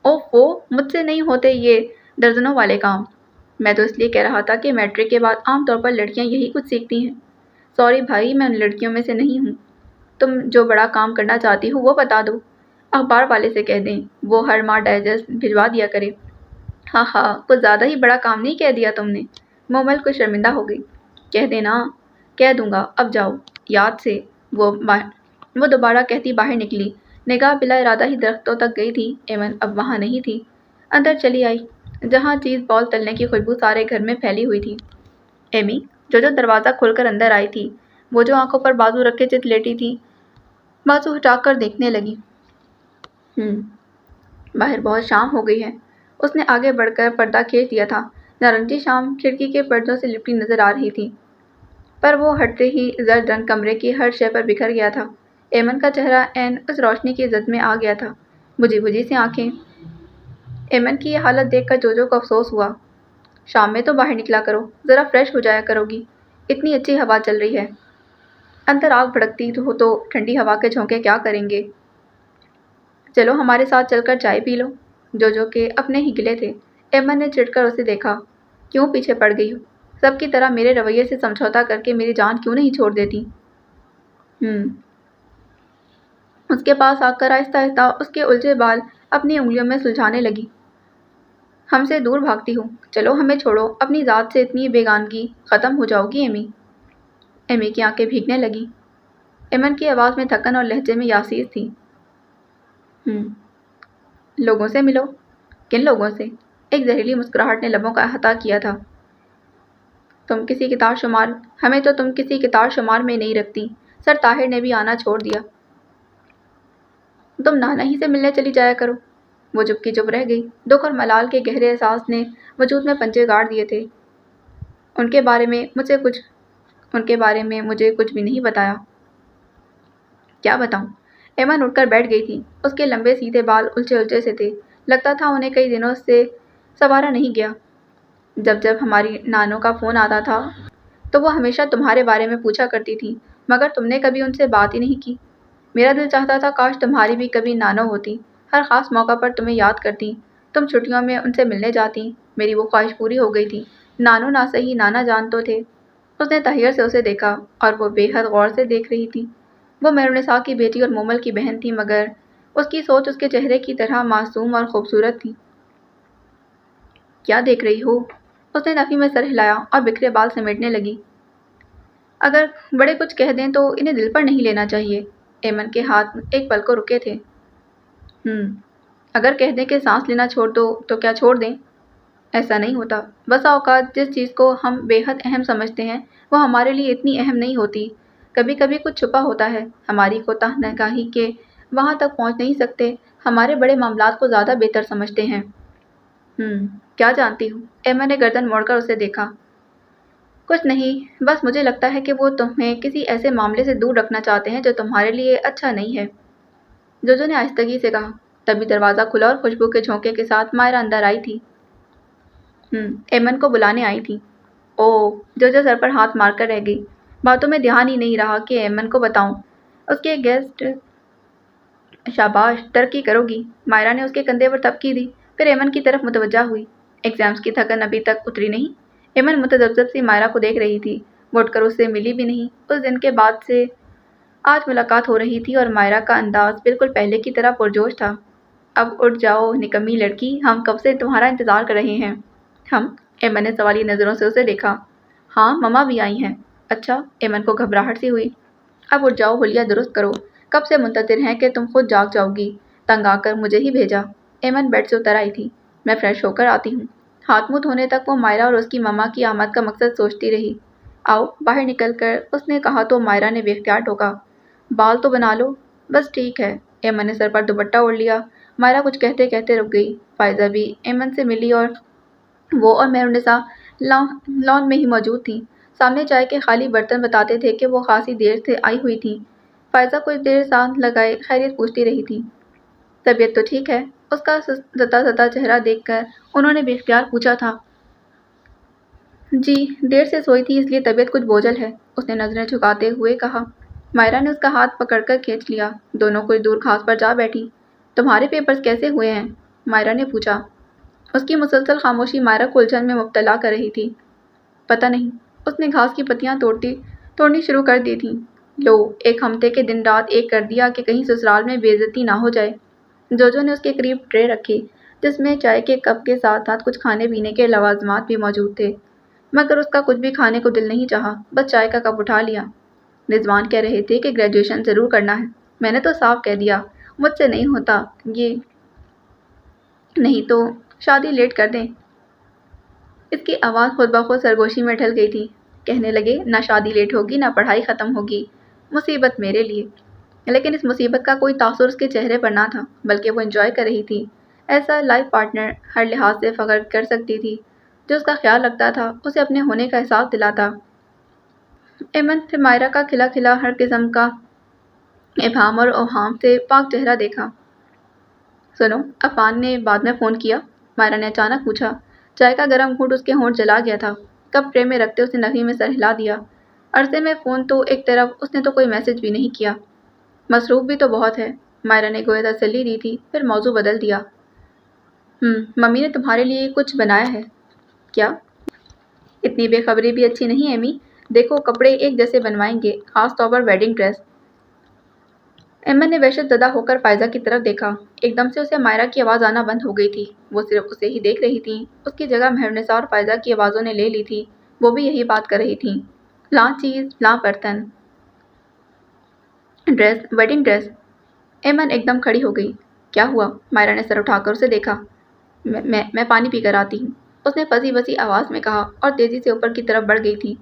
S1: اوفو، مجھ سے نہیں ہوتے یہ درجنوں والے کام۔ میں تو اس لیے کہہ رہا تھا کہ میٹرک کے بعد عام طور پر لڑکیاں یہی کچھ سیکھتی ہیں۔ سوری بھائی، میں ان لڑکیوں میں سے نہیں ہوں۔ تم جو بڑا کام کرنا چاہتی ہو وہ بتا دو، اخبار والے سے کہہ دیں وہ ہر ماہ ڈائجسٹ بھجوا دیا کرے۔ ہاں، کچھ زیادہ ہی بڑا کام نہیں کہہ دیا تم نے؟ مومل کو شرمندہ ہو گئی۔ کہہ دینا۔ کہہ دوں گا، اب جاؤ۔ یاد سے وہ دوبارہ کہتی باہر نکلی۔ نگاہ بلا ارادہ ہی درختوں تک گئی تھی۔ ایمن اب وہاں نہیں تھی، اندر چلی آئی، جہاں چیز بال تلنے کی خوشبو سارے گھر میں پھیلی ہوئی تھی۔ ایمی، جو دروازہ کھول کر اندر آئی تھی، وہ جو آنکھوں پر بازو رکھے چت لیٹی تھی، بازو ہٹا کر دیکھنے لگی۔ باہر بہت شام ہو گئی ہے۔ اس نے آگے بڑھ کر پردہ کھینچ دیا تھا۔ نارنجی شام کھڑکی کے پردوں سے لپٹی نظر آ رہی تھی، پر وہ ہٹتے ہی زرد رنگ کمرے کی ہر شے پر بکھر گیا تھا۔ ایمن کا چہرہ عین اس روشنی کی زد میں آ گیا تھا، بجھی سی آنکھیں۔ ایمن کی یہ حالت دیکھ کر جو کو افسوس ہوا۔ شام میں تو باہر نکلا کرو، ذرا فریش ہو جایا کرو گی، اتنی اچھی ہوا چل رہی ہے۔ اندر آگ بھڑکتی ہو تو ٹھنڈی ہوا کے جھونکے کیا کریں گے؟ چلو ہمارے ساتھ چل کر چائے پی لو۔ جو کے اپنے ہی گلے تھے۔ ایمن نے چڑھ کر اسے دیکھا۔ کیوں پیچھے پڑ گئی ہو؟ سب کی طرح میرے رویے سے سمجھوتا کر کے میری جان کیوں نہیں چھوڑ دیتی؟ اس کے پاس آ کر آہستہ آہستہ اس کے الجھے بال اپنی انگلیوں میں سلجھانے لگی۔ ہم سے دور بھاگتی ہو، چلو ہمیں چھوڑو، اپنی ذات سے اتنی بیگانگی ختم ہو جاؤ گی ایمی۔ ایمی کی آنکھیں بھیگنے لگی۔ ایمن کی آواز میں تھکن اور لہجے میں یاسیر تھی۔ لوگوں سے ملو؟ کن لوگوں سے؟ ایک زہریلی مسکراہٹ نے لبوں کا احاطہ کیا تھا۔ ہمیں تو تم کسی کتار شمار میں نہیں رکھتی۔ سر طاہر نے بھی آنا چھوڑ دیا۔ تم نانا ہی سے ملنے چلی جایا کرو۔ وہ چپ کی چپ رہ گئی۔ دکھ اور ملال کے گہرے احساس نے وجود میں پنجے گاڑ دیے تھے۔ ان کے بارے میں مجھے کچھ بھی نہیں بتایا۔ کیا بتاؤں؟ ایمن اٹھ کر بیٹھ گئی تھی۔ اس کے لمبے سیدھے بال الجھے سے تھے، لگتا تھا انہیں کئی دنوں سے سنوارا نہیں گیا۔ جب ہماری نانوں کا فون آتا تھا تو وہ ہمیشہ تمہارے بارے میں پوچھا کرتی تھی، مگر تم نے کبھی ان سے بات ہی نہیں کی۔ میرا دل چاہتا تھا کاش تمہاری بھی کبھی نانو ہوتی، ہر خاص موقع پر تمہیں یاد کرتی، تم چھٹیوں میں ان سے ملنے جاتی۔ میری وہ خواہش پوری ہو گئی تھی۔ نانو نہ صحیح نانا جان تو تھے۔ اس نے طاہر سے اسے دیکھا اور وہ بے حد غور سے دیکھ رہی تھی۔ وہ مہرالنساء کی بیٹی اور مومل کی بہن تھی، مگر اس کی سوچ اس کے چہرے کی طرح معصوم اور خوبصورت تھی۔ کیا دیکھ رہی ہو؟ اس نے نفی میں سر ہلایا اور بکھرے بال سمیٹنے لگی۔ اگر بڑے کچھ کہہ دیں تو انہیں دل پر نہیں لینا چاہیے۔ ایمن کے ہاتھ ایک پل کو رکے تھے۔ اگر کہہ دیں کہ سانس لینا چھوڑ دو تو کیا چھوڑ دیں؟ ایسا نہیں ہوتا۔ بسا اوقات جس چیز کو ہم بے حد اہم سمجھتے ہیں وہ ہمارے لیے اتنی اہم نہیں ہوتی۔ کبھی کبھی کچھ چھپا ہوتا ہے، ہماری کوتاہ نگاہی کے وہاں تک پہنچ نہیں سکتے، ہمارے بڑے معاملات کو زیادہ بہتر سمجھتے ہیں۔ کیا جانتی ہوں؟ ایمن نے گردن موڑ کر اسے دیکھا۔ کچھ نہیں، بس مجھے لگتا ہے کہ وہ تمہیں کسی ایسے معاملے سے دور رکھنا چاہتے ہیں جو تمہارے لیے اچھا نہیں ہے، جوجو نے آہستگی سے کہا۔ تبھی دروازہ کھلا اور خوشبو کے جھونکے کے ساتھ مائرہ اندر آئی تھی۔ ایمن کو بلانے آئی تھی۔ اوہ، جوجو سر پر ہاتھ مار کر رہ گئی۔ باتوں میں دھیان ہی نہیں رہا کہ ایمن کو بتاؤں۔ اس کے گیسٹ شاباش، ترقی کرو گی۔ مائرہ نے اس کے کندھے پر تھپکی دی، پھر ایمن کی طرف متوجہ ہوئی۔ ایگزامز کی تھکن ابھی تک اتری نہیں؟ ایمن متذبذب سی مائرہ کو دیکھ رہی تھی۔ وہ اٹھ کر اس سے ملی بھی نہیں۔ اس دن کے بعد سے آج ملاقات ہو رہی تھی اور مائرہ کا انداز بالکل پہلے کی طرح پرجوش تھا۔ اب اٹھ جاؤ نکمی لڑکی، ہم کب سے تمہارا انتظار کر رہے ہیں۔ ہم؟ ایمن نے سوالی نظروں سے اسے دیکھا۔ ہاں، مما بھی آئی ہیں۔ اچھا، ایمن کو گھبراہٹ سی ہوئی۔ اب اٹھ جاؤ، حلیہ درست کرو، کب سے منتظر ہیں کہ تم خود جاگ جاؤ گی، تنگ آ کر مجھے ہی بھیجا۔ ایمن بیڈ سے اتر آئی تھی۔ میں فریش ہو کر آتی ہوں۔ ہاتھ منہ دھونے تک وہ مائرہ اور اس کی مما کی آمد کا مقصد سوچتی رہی۔ آؤ، باہر نکل کر اس نے کہا تو مائرہ نے بے اختیار ٹوکا۔ بال تو بنا لو۔ بس ٹھیک ہے۔ ایمن نے سر پر دوپٹہ اوڑھ لیا۔ مائرہ کچھ کہتے کہتے رک گئی۔ فائزہ بھی ایمن سے ملی اور وہ اور مہرالنساء لان میں ہی موجود تھیں۔ سامنے چائے کے خالی برتن بتاتے تھے کہ وہ خاصی دیر سے آئی ہوئی تھیں۔ فائزہ کچھ دیر سانس لگائے خیریت پوچھتی رہی تھی۔ طبیعت تو ٹھیک ہے؟ اس کا زتا زتا چہرہ دیکھ کر انہوں نے بے اختیار پوچھا تھا۔ جی، دیر سے سوئی تھی اس لیے طبیعت کچھ بوجھل ہے، اس نے نظریں جھکاتے ہوئے کہا۔ مائرہ نے اس کا ہاتھ پکڑ کر کھینچ لیا۔ دونوں کچھ دور گھاس پر جا بیٹھی۔ تمہارے پیپرز کیسے ہوئے ہیں؟ مائرہ نے پوچھا۔ اس کی مسلسل خاموشی مائرہ کو الجھن میں مبتلا کر رہی تھی۔ پتہ نہیں، اس نے گھاس کی پتیاں توڑنی شروع کر دی تھیں۔ لو، ایک ہفتے کے دن رات ایک کر دیا کہ کہیں سسرال میں بے عزتی نہ ہو جائے۔ جوجو نے اس کے قریب ٹرے رکھی جس میں چائے کے کپ کے ساتھ ساتھ کچھ کھانے پینے کے لوازمات بھی موجود تھے، مگر اس کا کچھ بھی کھانے کو دل نہیں چاہا، بس چائے کا کپ اٹھا لیا۔ رضوان کہہ رہے تھے کہ گریجویشن ضرور کرنا ہے۔ میں نے تو صاف کہہ دیا مجھ سے نہیں ہوتا یہ، نہیں تو شادی لیٹ کر دیں۔ اس کی آواز خود بخود سرگوشی میں ڈھل گئی تھی۔ کہنے لگے، نہ شادی لیٹ ہوگی نہ پڑھائی ختم ہوگی، مصیبت میرے لیے۔ لیکن اس مصیبت کا کوئی تاثر اس کے چہرے پر نہ تھا، بلکہ وہ انجوائے کر رہی تھی۔ ایسا لائف پارٹنر ہر لحاظ سے فخر کر سکتی تھی، جو اس کا خیال رکھتا تھا، اسے اپنے ہونے کا احساس دلاتا۔ ایمن پھر مائرہ کا کھلا کھلا ہر قسم کا ابہام اور اوہام سے پاک چہرہ دیکھا۔ سنو، عفان نے بعد میں فون کیا؟ مائرہ نے اچانک پوچھا۔ چائے کا گرم گھونٹ اس کے ہونٹ جلا گیا تھا۔ کپ ٹرے میں رکھتے اس نے نفی میں سر ہلا دیا۔ عرصے میں فون تو ایک طرف، اس نے تو کوئی میسج بھی نہیں کیا۔ مصروف بھی تو بہت ہے، مائرہ نے گویا تسلی دی تھی، پھر موضوع بدل دیا۔ ممی نے تمہارے لیے کچھ بنایا ہے۔ کیا؟ اتنی بے خبری بھی اچھی نہیں ایمی، دیکھو کپڑے ایک جیسے بنوائیں گے، خاص طور پر ویڈنگ ڈریس۔ ایمن نے وحشت زدہ ہو کر فائزہ کی طرف دیکھا۔ ایک دم سے اسے مائرہ کی آواز آنا بند ہو گئی تھی۔ وہ صرف اسے ہی دیکھ رہی تھیں۔ اس کی جگہ مہرالنساء اور فائزہ کی آوازوں نے لے لی تھی، وہ بھی یہی بات کر رہی تھیں۔ فلاں چیز، فلاں برتن، ڈریس، ویڈنگ ڈریس۔ ایمن ایک دم کھڑی ہو گئی۔ کیا ہوا؟ مائرہ نے سر اٹھا کر اسے دیکھا۔ میں پانی پی کر آتی ہوں، اس نے پھنسی وسی آواز میں کہا اور تیزی سے اوپر کی طرف بڑھ گئی تھی۔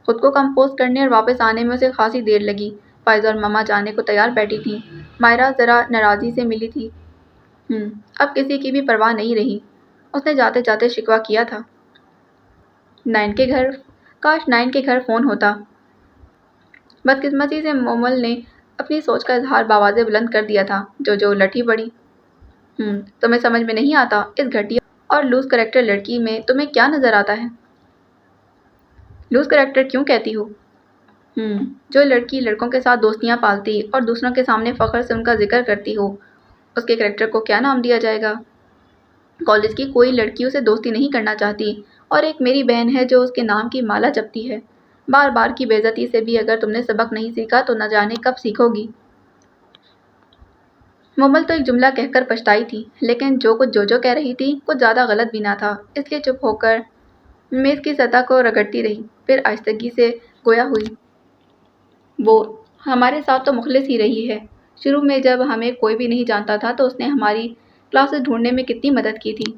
S1: خود کو کمپوز کرنے اور واپس آنے میں اسے خاصی دیر لگی۔ فائزہ اور مما جانے کو تیار بیٹھی تھیں۔ مائرہ ذرا ناراضی سے ملی تھی۔ اب کسی کی بھی پرواہ نہیں رہی، اس نے جاتے جاتے شکوہ کیا تھا۔ کاش نائن کے گھر فون ہوتا۔ بدقسمتی سے مومل نے اپنی سوچ کا اظہار باواز بلند کر دیا تھا۔ جو لٹھی پڑی۔ تمہیں سمجھ میں نہیں آتا اس گھٹیا اور لوز کریکٹر لڑکی میں تمہیں کیا نظر آتا ہے؟ لوز کریکٹر کیوں کہتی ہو؟ جو لڑکی لڑکوں کے ساتھ دوستیاں پالتی اور دوسروں کے سامنے فخر سے ان کا ذکر کرتی ہو، اس کے کریکٹر کو کیا نام دیا جائے گا؟ کالج کی کوئی لڑکی اسے دوستی نہیں کرنا چاہتی، اور ایک میری بہن ہے جو اس کے نام کی مالا جپتی ہے۔ بار بار کی بے عزتی سے بھی اگر تم نے سبق نہیں سیکھا تو نہ جانے کب سیکھو گی۔ مومل تو ایک جملہ کہہ کر پچھتائی تھی، لیکن جو کچھ جو کہہ رہی تھی کچھ زیادہ غلط بھی نہ تھا، اس لیے چپ ہو کر میز کی سطح کو رگڑتی رہی، پھر آہستگی سے گویا ہوئی۔ وہ ہمارے ساتھ تو مخلص ہی رہی ہے۔ شروع میں جب ہمیں کوئی بھی نہیں جانتا تھا تو اس نے ہماری کلاسز ڈھونڈنے میں کتنی مدد کی تھی۔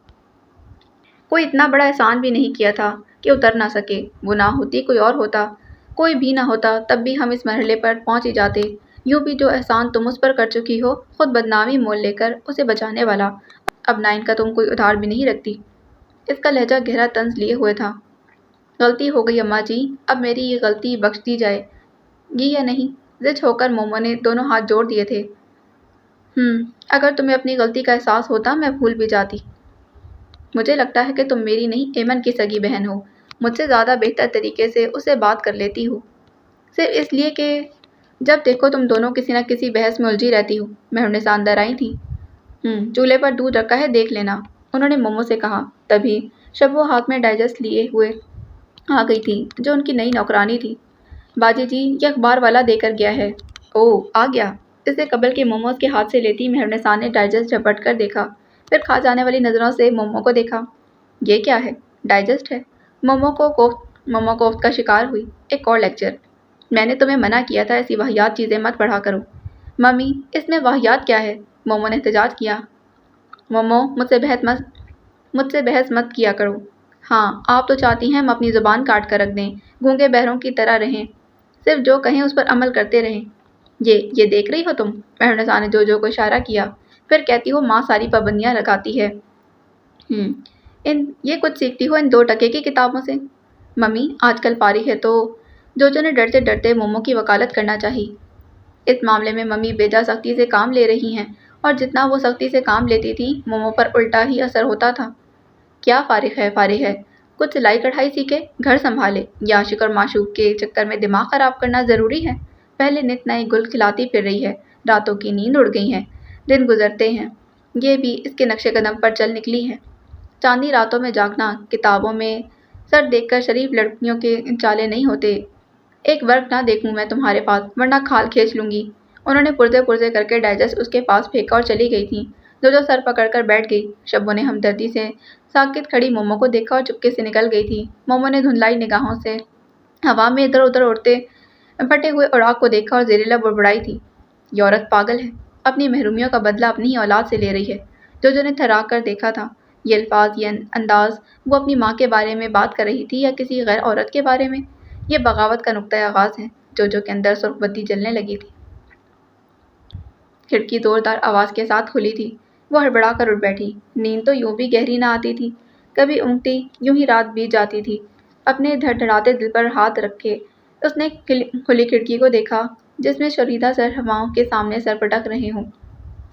S1: کوئی اتنا بڑا احسان بھی نہیں کیا تھا کہ اتر نہ سکے۔ وہ نہ ہوتی کوئی اور ہوتا، کوئی بھی نہ ہوتا، تب بھی ہم اس مرحلے پر پہنچ ہی جاتے۔ یوں بھی جو احسان تم اس پر کر چکی ہو، خود بدنامی مول لے کر اسے بچانے والا، اب نہ ان کا تم کوئی ادھار بھی نہیں رکھتی۔ اس کا لہجہ گہرا طنز لیے ہوئے تھا۔ غلطی ہو گئی اماں جی، اب میری یہ غلطی بخش دی جائے گی یا نہیں؟ زچ ہو کر مومو نے دونوں ہاتھ جوڑ دیے تھے۔ اگر تمہیں اپنی غلطی کا احساس ہوتا میں بھول بھی جاتی۔ مجھے لگتا ہے کہ تم میری نہیں ایمن کی سگی بہن ہو، مجھ سے زیادہ بہتر طریقے سے اسے بات کر لیتی ہو، صرف اس لیے کہ جب دیکھو تم دونوں کسی نہ کسی بحث میں الجھی رہتی ہو۔ مہرنسا اندر آئی تھی۔ چولہے پر دودھ رکھا ہے، دیکھ لینا، انہوں نے مومو سے کہا۔ تبھی شبو ہاتھ میں ڈائجسٹ لیے ہوئے آ گئی تھی، جو ان کی نئی نوکرانی تھی۔ باجی جی، یہ اخبار والا دے کر گیا ہے۔ اوہ، آ گیا؟ اسے قبل کے موموز کے ہاتھ سے لیتی مہرنسا نے ڈائجسٹ جھپٹ کر دیکھا، پھر کھا جانے والی نظروں سے مومو کو دیکھا۔ یہ کیا ہے؟ ڈائجسٹ ہے۔ مومو کوفت کا شکار ہوئی۔ ایک اور لیکچر۔ میں نے تمہیں منع کیا تھا ایسی واہیات چیزیں مت پڑھا کرو۔ ممی، اس میں واہیات کیا ہے؟ مومو نے احتجاج کیا۔ مومو، مجھ سے بحث مت کیا کرو۔ ہاں، آپ تو چاہتی ہیں ہم اپنی زبان کاٹ کر رکھ دیں، گونگے بہروں کی طرح رہیں، صرف جو کہیں اس پر عمل کرتے رہیں۔ یہ دیکھ رہی ہو تم؟ مہرنسا نے جو کو اشارہ کیا۔ پھر کہتی ہو ماں ساری پابندیاں لگاتی ہے۔ یہ کچھ سیکھتی ہو ان 2 ٹکے کی کتابوں سے؟ ممی، آج کل فارغ ہے تو جو نے ڈرتے ڈرتے مومو کی وکالت کرنا چاہی۔ اس معاملے میں ممی بیجا سختی سے کام لے رہی ہیں، اور جتنا وہ سختی سے کام لیتی تھی مومو پر الٹا ہی اثر ہوتا تھا۔ کیا فارغ ہے، کچھ سلائی کڑھائی سیکھے، گھر سنبھالے، یا عاشق اور معشوق کے چکر میں دماغ خراب کرنا ضروری ہے؟ پہلے نت نئے گل کھلاتی پھر رہی ہے، راتوں کی نیند اڑ گئی ہے، دن گزرتے ہیں، یہ بھی اس کے نقش قدم پر چل نکلی ہے۔ چاندنی راتوں میں جاگنا، کتابوں میں سر دیکھ کر شریف لڑکیوں کے چالے نہیں ہوتے۔ ایک ورق نہ دیکھوں میں تمہارے پاس، ورنہ کھال کھینچ لوں گی۔ انہوں نے پرزے کر کے ڈائجسٹ اس کے پاس پھینکا اور چلی گئی تھی۔ جو سر پکڑ کر بیٹھ گئی۔ شبو نے ہمدردی سے ساکت کھڑی مومو کو دیکھا اور چپکے سے نکل گئی تھی۔ مومو نے دھندلائی نگاہوں سے ہوا میں ادھر ادھر اڑتے پھٹے ہوئے اوراق کو دیکھا اور زیر لب بڑبڑائی تھی۔ یہ عورت پاگل ہے، اپنی محرومیوں کا بدلہ اپنی ہی اولاد سے لے رہی ہے۔ جو نے تھرا کر دیکھا تھا، یہ الفاظ، یہ انداز، وہ اپنی ماں کے بارے میں بات کر رہی تھی یا کسی غیر عورت کے بارے میں؟ یہ بغاوت کا نقطۂ آغاز ہے۔ جو کے اندر سرخ بتی جلنے لگی تھی۔ کھڑکی زوردار آواز کے ساتھ کھلی تھی۔ وہ ہڑبڑا کر اٹھ بیٹھی۔ نیند تو یوں بھی گہری نہ آتی تھی، کبھی اونگتی یوں ہی رات بیت جاتی تھی۔ اپنے دھڑدھڑاتے دل پر ہاتھ رکھے اس نے کھلی کھڑکی کو دیکھا، جس میں شوریدہ سر ہواؤں کے سامنے سر پٹک رہے ہوں۔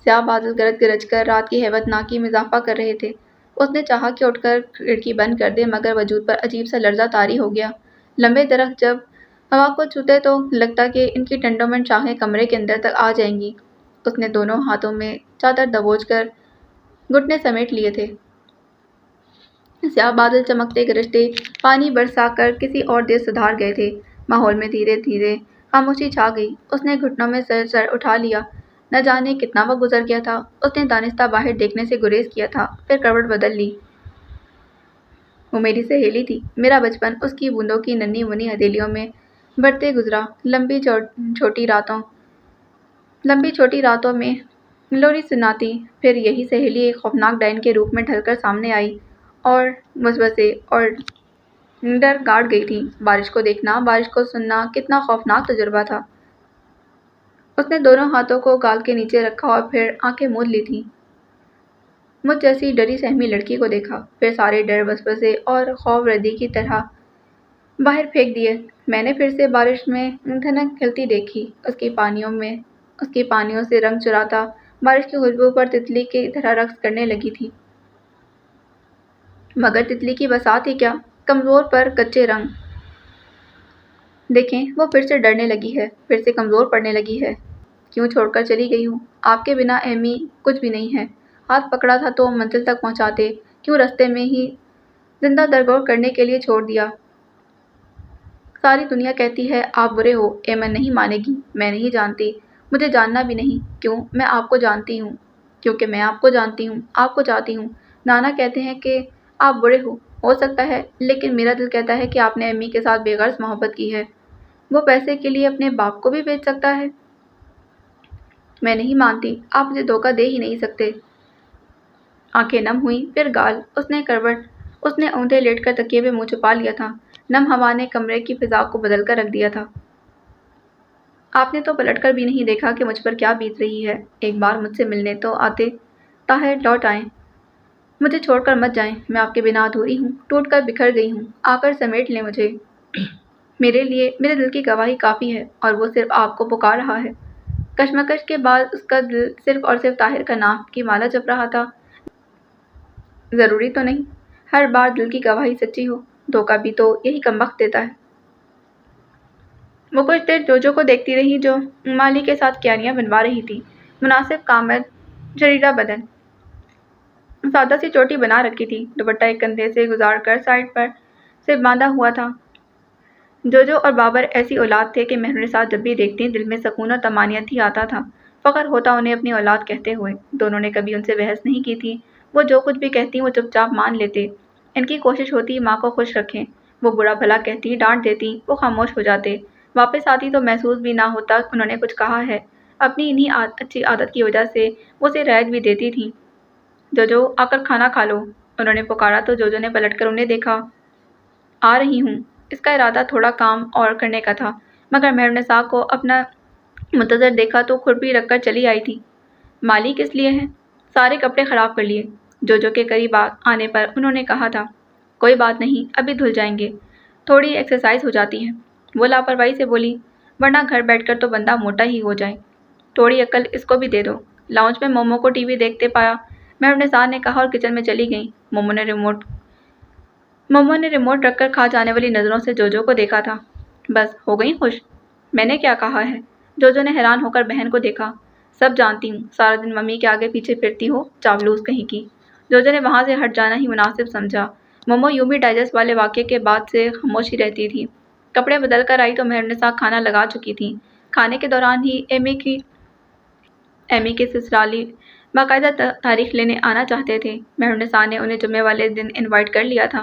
S1: سیاہ بادل گرج کر رات کی ہیبت ناکی میں اضافہ کر رہے تھے۔ اس نے چاہا کہ اٹھ کر کھڑکی بند کر دے، مگر وجود پر عجیب سا لرزہ طاری ہو گیا۔ لمبے درخت جب ہوا کو چھوتے تو لگتا کہ ان کی ٹنڈومنٹ شاخیں کمرے کے اندر تک آ جائیں گی۔ اس نے دونوں ہاتھوں میں چادر دبوچ کر گھٹنے سمیٹ لیے تھے۔ سیاہ بادل چمکتے گرجتے پانی برسا کر کسی اور دیس سدھار گئے تھے۔ ماحول میں دھیرے دھیرے خاموشی چھا گئی۔ اس نے گھٹنوں میں سر اٹھا لیا۔ نہ جانے کتنا وقت گزر گیا تھا۔ اس نے دانستہ باہر دیکھنے سے گریز کیا تھا، پھر کروٹ بدل لی۔ وہ میری سہیلی تھی۔ میرا بچپن اس کی بوندوں کی ننھی منھی ہتھیلیوں میں بڑھتے گزرا۔ لمبی چھوٹی راتوں میں لوری سناتی، پھر یہی سہیلی ایک خوفناک ڈائن کے روپ میں ڈھل کر سامنے آئی اور وسوسے اور ڈر گاڑ گئی تھی۔ بارش کو دیکھنا، بارش کو سننا کتنا خوفناک تجربہ تھا۔ اس نے دونوں ہاتھوں کو گال کے نیچے رکھا اور پھر آنکھیں موند لی تھیں۔ مجھ جیسی ڈری سہمی لڑکی کو دیکھا، پھر سارے ڈر، وسوسے اور خوف ردی کی طرح باہر پھینک دیے۔ میں نے پھر سے بارش میں دھنک کھلتی دیکھی، اس کی پانیوں سے رنگ چراتا، بارش کی خوشبو پر تتلی کی طرح رقص کرنے لگی تھی۔ مگر تتلی کی بساط ہی کیا، کمزور پر کچے رنگ۔ دیکھیں، وہ پھر سے ڈرنے لگی ہے، پھر سے کمزور پڑنے لگی ہے۔ کیوں چھوڑ کر چلی گئی ہوں؟ آپ کے بنا امی کچھ بھی نہیں ہے۔ ہاتھ پکڑا تھا تو منزل تک پہنچاتے، کیوں راستے میں ہی زندہ درگور کرنے کے لیے چھوڑ دیا؟ ساری دنیا کہتی ہے آپ برے ہو، ایمن نہیں مانے گی۔ میں نہیں جانتی، مجھے جاننا بھی نہیں۔ کیوں؟ میں آپ کو جانتی ہوں، کیونکہ میں آپ کو جانتی ہوں، آپ کو چاہتی ہوں۔ نانا کہتے ہیں کہ آپ برے ہو سکتا ہے، لیکن میرا دل کہتا ہے کہ آپ نے امی کے ساتھ بے غرض محبت کی ہے۔ وہ پیسے کے لیے اپنے باپ کو بھی بیچ سکتا ہے؟ میں نہیں مانتی، آپ مجھے دھوکہ دے ہی نہیں سکتے۔ آنکھیں نم ہوئیں، پھر گال۔ اس نے اونٹے لیٹ کر تکیے پہ منہ چھپا لیا تھا۔ نم ہوا نے کمرے کی فضا کو بدل کر رکھ دیا تھا۔ آپ نے تو پلٹ کر بھی نہیں دیکھا کہ مجھ پر کیا بیت رہی ہے۔ ایک بار مجھ سے ملنے تو آتے، طاہر لوٹ آئیں۔ مجھے چھوڑ کر مت جائیں، میں آپ کے بنا ادھوری ہوں، ٹوٹ کر بکھر گئی ہوں۔ آ کر سمیٹ لیں مجھے۔ میرے لیے میرے دل کی گواہی کافی ہے، اور وہ صرف آپ کو پکار رہا ہے۔ کشمکش کے بعد اس کا دل صرف اور صرف طاہر کا نام کی مالا جپ رہا تھا۔ ضروری تو نہیں ہر بار دل کی گواہی سچی ہو، دھوکہ بھی تو یہی کمبخت دیتا ہے۔ وہ کچھ دیر جوجو کو دیکھتی رہی جو مالی کے ساتھ کیاریاں بنوا رہی تھی۔ مناسب قامت، جریدہ بدن، سادہ سی چوٹی بنا رکھی تھی، دوپٹہ ایک کندھے سے گزار کر سائڈ پر سے باندھا ہوا تھا۔ جوجو اور بابر ایسی اولاد تھے کہ مہرنسا جب بھی دیکھتی دل میں سکون اور طمانینت ہی آتا تھا۔ فخر ہوتا انہیں اپنی اولاد کہتے ہوئے۔ دونوں نے کبھی ان سے بحث نہیں کی تھی، وہ جو کچھ بھی کہتی وہ چپ چاپ مان لیتے۔ ان کی کوشش ہوتی ماں کو خوش رکھیں، وہ برا بھلا کہتی، ڈانٹ دیتی، وہ خاموش ہو جاتے۔ واپس آتی تو محسوس بھی نہ ہوتا انہوں نے کچھ کہا ہے۔ اپنی انہی اچھی عادت کی وجہ سے وہ اسے رعایت بھی دیتی تھیں۔ جوجو آ کر کھانا کھا لو، انہوں نے پکارا تو جوجو نے پلٹ کر انہیں دیکھا۔ آ رہی ہوں۔ اس کا ارادہ تھوڑا کام اور کرنے کا تھا، مگر مہرنسا کو اپنا منتظر دیکھا تو کھرپی رکھ کر چلی آئی تھی۔ مالی کس لیے ہے؟ سارے کپڑے خراب کر لیے۔ جوجو کے قریب آنے پر انہوں نے کہا تھا، کوئی بات نہیں، ابھی دھل جائیں گے، تھوڑی ایکسرسائز ہو جاتی ہے۔ وہ لاپرواہی سے بولی، ورنہ گھر بیٹھ کر تو بندہ موٹا ہی ہو جائے، تھوڑی عقل اس کو بھی دے دو۔ لاؤنج میں مومو کو ٹی وی دیکھتے پایا مہرنسا نے کہا اور کچن میں چلی گئیں۔ مومو نے ریموٹ رکھ کر کھا جانے والی نظروں سے جوجو کو دیکھا تھا۔ بس ہو گئی خوش؟ میں نے کیا کہا ہے؟ جوجو نے حیران ہو کر بہن کو دیکھا۔ سب جانتی ہوں، سارا دن ممی کے آگے پیچھے پھرتی ہو، چاولوس کہیں کی۔ جوجو نے وہاں سے ہٹ جانا ہی مناسب سمجھا۔ مومو یوں بھی ڈائجسٹ والے واقعے کے بعد سے خاموش ہی رہتی تھی۔ کپڑے بدل کر آئی تو مہرنسا کھانا لگا چکی تھیں۔ کھانے کے دوران ہی ایمی کے سسرالی باقاعدہ تاریخ لینے آنا چاہتے تھے۔ مہرنسا نے انہیں جمعے والے دن انوائٹ کر لیا تھا۔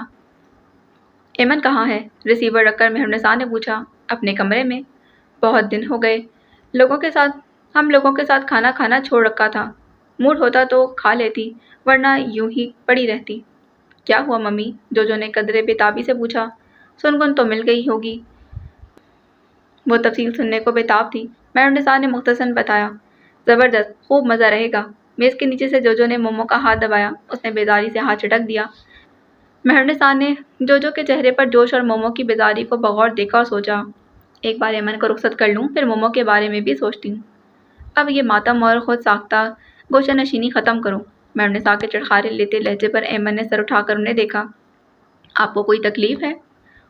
S1: ایمن کہاں ہے؟ ریسیور رکھ کر مہرنسا نے پوچھا۔ اپنے کمرے میں۔ بہت دن ہو گئے ہم لوگوں کے ساتھ کھانا کھانا چھوڑ رکھا تھا۔ موڈ ہوتا تو کھا لیتی، ورنہ یوں ہی پڑی رہتی۔ کیا ہوا ممی؟ جوجو نے قدرے بےتابی سے پوچھا۔ سنگن تو مل گئی ہوگی۔ وہ تفصیل سننے کو بےتاب تھی۔ مہرنسا نے مختصراً بتایا۔ زبردست، خوب مزہ رہے گا۔ میز کے نیچے سے جوجو نے مومو کا ہاتھ دبایا۔ اس نے بیزاری سے ہاتھ چٹک دیا۔ مہرنسا نے جوجو کے چہرے پر جوش اور مومو کی بیزاری کو بغور دیکھا اور سوچا، ایک بار ایمن کو رخصت کر لوں، پھر مومو کے بارے میں بھی سوچتی ہوں۔ اب یہ ماتم اور خود ساختہ گوشہ نشینی ختم کرو۔ مہرنسا کے چڑخارے لیتے لہجے پر ایمن نے سر اٹھا کر انہیں دیکھا۔ آپ کو کوئی تکلیف ہے؟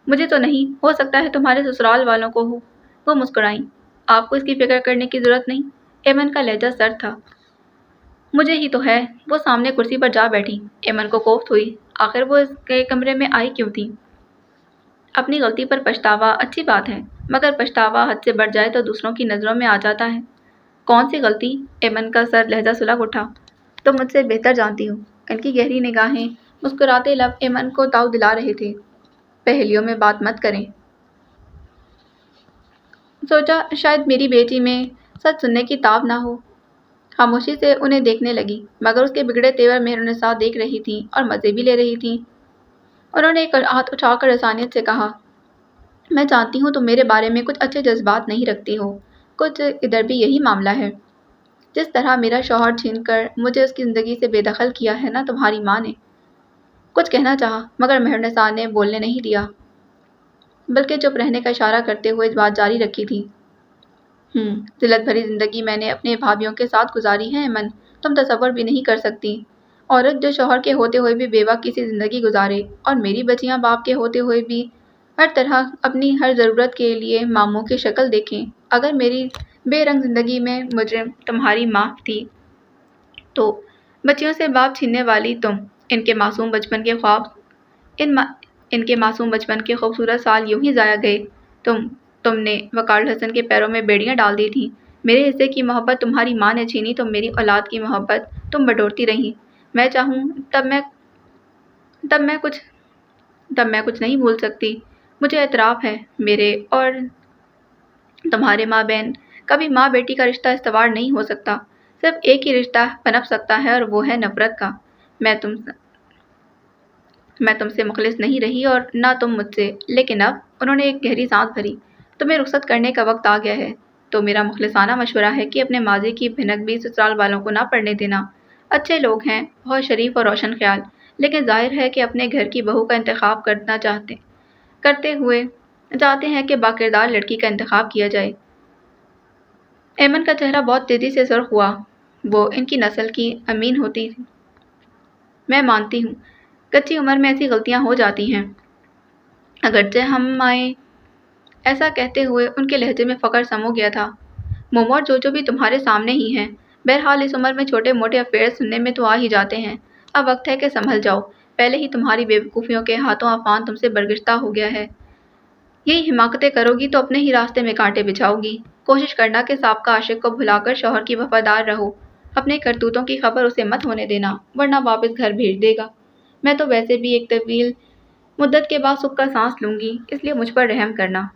S1: مجھے تو نہیں، ہو سکتا ہے تمہارے سسرال والوں کو ہو۔ وہ مسکرائیں۔ آپ کو اس کی فکر کرنے کی ضرورت نہیں۔ ایمن کا لہجہ سرد تھا۔ مجھے ہی تو ہے۔ وہ سامنے کرسی پر جا بیٹھی۔ ایمن کو کوفت ہوئی، آخر وہ اس کے کمرے میں آئی کیوں تھی؟ اپنی غلطی پر پچھتاوا اچھی بات ہے، مگر پچھتاوا حد سے بڑھ جائے تو دوسروں کی نظروں میں آ جاتا ہے۔ کون سی غلطی؟ ایمن کا سر لہجہ سلگ اٹھا۔ تم مجھ سے بہتر جانتی ہو۔ ان کی گہری نگاہیں مسکراتے لب ایمن کو تاؤ دلا رہے تھے۔ پہیلیوں میں بات مت کریں۔ سوچا شاید میری بیٹی میں سچ سننے کی تاب نہ ہو۔ خاموشی سے انہیں دیکھنے لگی، مگر اس کے بگڑے تیور مہرنسا دیکھ رہی تھیں اور مزے بھی لے رہی تھیں۔ انہوں نے ایک ہاتھ اٹھا کر رسانیت سے کہا، میں جانتی ہوں تم میرے بارے میں کچھ اچھے جذبات نہیں رکھتی ہو، کچھ ادھر بھی یہی معاملہ ہے۔ جس طرح میرا شوہر چھین کر مجھے اس کی زندگی سے بے دخل کیا ہے نا تمہاری ماں نے۔ کچھ کہنا چاہا، مگر مہرنسا نے بولنے نہیں دیا، بلکہ چپ رہنے کا اشارہ کرتے ہوئے بات جاری رکھی تھی۔ ذلت بھری زندگی میں نے اپنے بھابھیوں کے ساتھ گزاری ہے ایمن، تم تصور بھی نہیں کر سکتی۔ عورت جو شوہر کے ہوتے ہوئے بھی بیوہ کسی زندگی گزارے، اور میری بچیاں باپ کے ہوتے ہوئے بھی ہر طرح اپنی ہر ضرورت کے لیے ماموں کی شکل دیکھیں۔ اگر میری بے رنگ زندگی میں مجرم تمہاری ماں تھی تو بچیوں سے باپ چھیننے والی تم، ان کے معصوم بچپن کے خواب ان ما- ان کے معصوم بچپن کے خوبصورت سال یوں ہی ضائع گئے۔ تم نے وقار الحسن کے پیروں میں بیڑیاں ڈال دی تھیں۔ میرے حصے کی محبت تمہاری ماں نے چھینی تو میری اولاد کی محبت تم بٹورتی رہی۔ میں چاہوں تب میں کچھ تب میں کچھ نہیں بھول سکتی۔ مجھے اعتراف ہے میرے اور تمہارے ماں بہن کبھی ماں بیٹی کا رشتہ استوار نہیں ہو سکتا۔ صرف ایک ہی رشتہ پنپ سکتا ہے اور وہ ہے نفرت کا۔ میں تم سے مخلص نہیں رہی اور نہ تم مجھ سے، لیکن اب انہوں نے ایک گہری سانس بھری۔ تمہیں رخصت کرنے کا وقت آ گیا ہے تو میرا مخلصانہ مشورہ ہے کہ اپنے ماضی کی بھنک بھی سسرال والوں کو نہ پڑنے دینا۔ اچھے لوگ ہیں، بہت شریف اور روشن خیال، لیکن ظاہر ہے کہ اپنے گھر کی بہو کا انتخاب کرتے ہوئے چاہتے ہیں کہ باکردار لڑکی کا انتخاب کیا جائے۔ ایمن کا چہرہ بہت تیزی سے سرخ ہوا۔ وہ ان کی نسل کی امین ہوتی تھی۔ میں مانتی ہوں کچی عمر میں ایسی غلطیاں ہو جاتی ہیں۔ اگرچہ ہم آئے ایسا کہتے ہوئے ان کے لہجے میں فخر سمو گیا تھا۔ مومو اور جوجو بھی تمہارے سامنے ہی ہیں۔ بہرحال اس عمر میں چھوٹے موٹے افیئر سننے میں تو آ ہی جاتے ہیں۔ اب وقت ہے کہ سنبھل جاؤ، پہلے ہی تمہاری بے وقوفیوں کے ہاتھوں عفان تم سے برگشتہ ہو گیا ہے۔ یہی حماقتیں کرو گی تو اپنے ہی راستے میں کانٹے بچھاؤ گی۔ کوشش کرنا کہ سابقہ عاشق کو بھلا کر شوہر کی وفادار رہو۔ اپنے کرتوتوں کی خبر اسے مت ہونے دینا، ورنہ واپس گھر بھیج دے گا۔ میں تو ویسے بھی ایک طویل مدت کے بعد سکھ کا سانس لوں گی، اس لیے مجھ پر رحم کرنا۔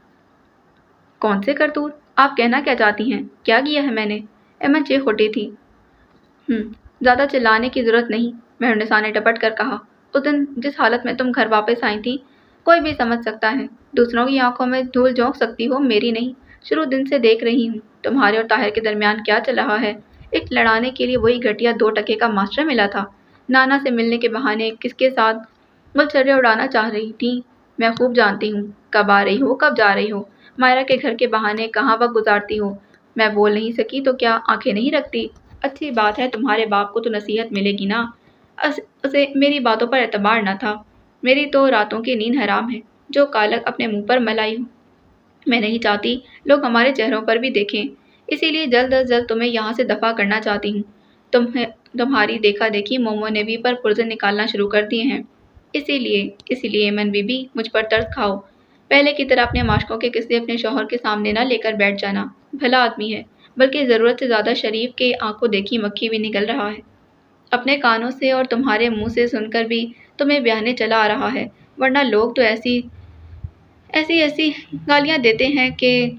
S1: کون سے کرتوت؟ آپ کہنا کیا چاہتی ہیں؟ کیا کیا ہے میں نے؟ ایمن چیخ اٹھی تھی۔ زیادہ چلانے کی ضرورت نہیں، مہرنسا نے ٹپٹ کر کہا۔ اس دن جس حالت میں تم گھر واپس آئی تھی کوئی بھی سمجھ سکتا ہے۔ دوسروں کی آنکھوں میں دھول جھونک سکتی ہو، میری نہیں۔ شروع دن سے دیکھ رہی ہوں تمہارے اور طاہر کے درمیان کیا چل رہا ہے۔ ایک لڑانے کے لیے وہی گھٹیا 2 ٹکے کا ماسٹر ملا تھا۔ نانا سے ملنے کے بہانے کس کے ساتھ گلچھرے اڑانا چاہ رہی تھی میں خوب جانتی ہوں۔ کب آ رہی ہو، کب جا رہی ہو، مائرہ کے گھر کے بہانے کہاں وقت گزارتی ہو۔ میں بول نہیں سکی تو کیا آنکھیں نہیں رکھتی؟ اچھی بات ہے، تمہارے باپ کو تو نصیحت ملے گی نا۔ اسے میری باتوں پر اعتبار نہ تھا۔ میری تو راتوں کی نیند حرام ہے، جو کالک اپنے منہ پر ملائی ہوں۔ میں نہیں چاہتی لوگ ہمارے چہروں پر بھی دیکھیں، اسی لیے جلد از جلد تمہیں یہاں سے دفع کرنا چاہتی ہوں۔ تمہاری دیکھا دیکھی مومو نے بھی پر پرزے نکالنا شروع کر دیے ہیں۔ اسی لیے ایمن بی بی مجھ پر ترس کھاؤ۔ پہلے کی طرح اپنے معشوقوں کے قصے اپنے شوہر کے سامنے نہ لے کر بیٹھ جانا۔ بھلا آدمی ہے، بلکہ ضرورت سے زیادہ شریف کے آنکھوں دیکھی مکھی بھی نکل رہا ہے۔ اپنے کانوں سے اور تمہارے منہ سے سن کر بھی تمہیں بیانے چلا آ رہا ہے، ورنہ لوگ تو ایسی گالیاں دیتے ہیں کہ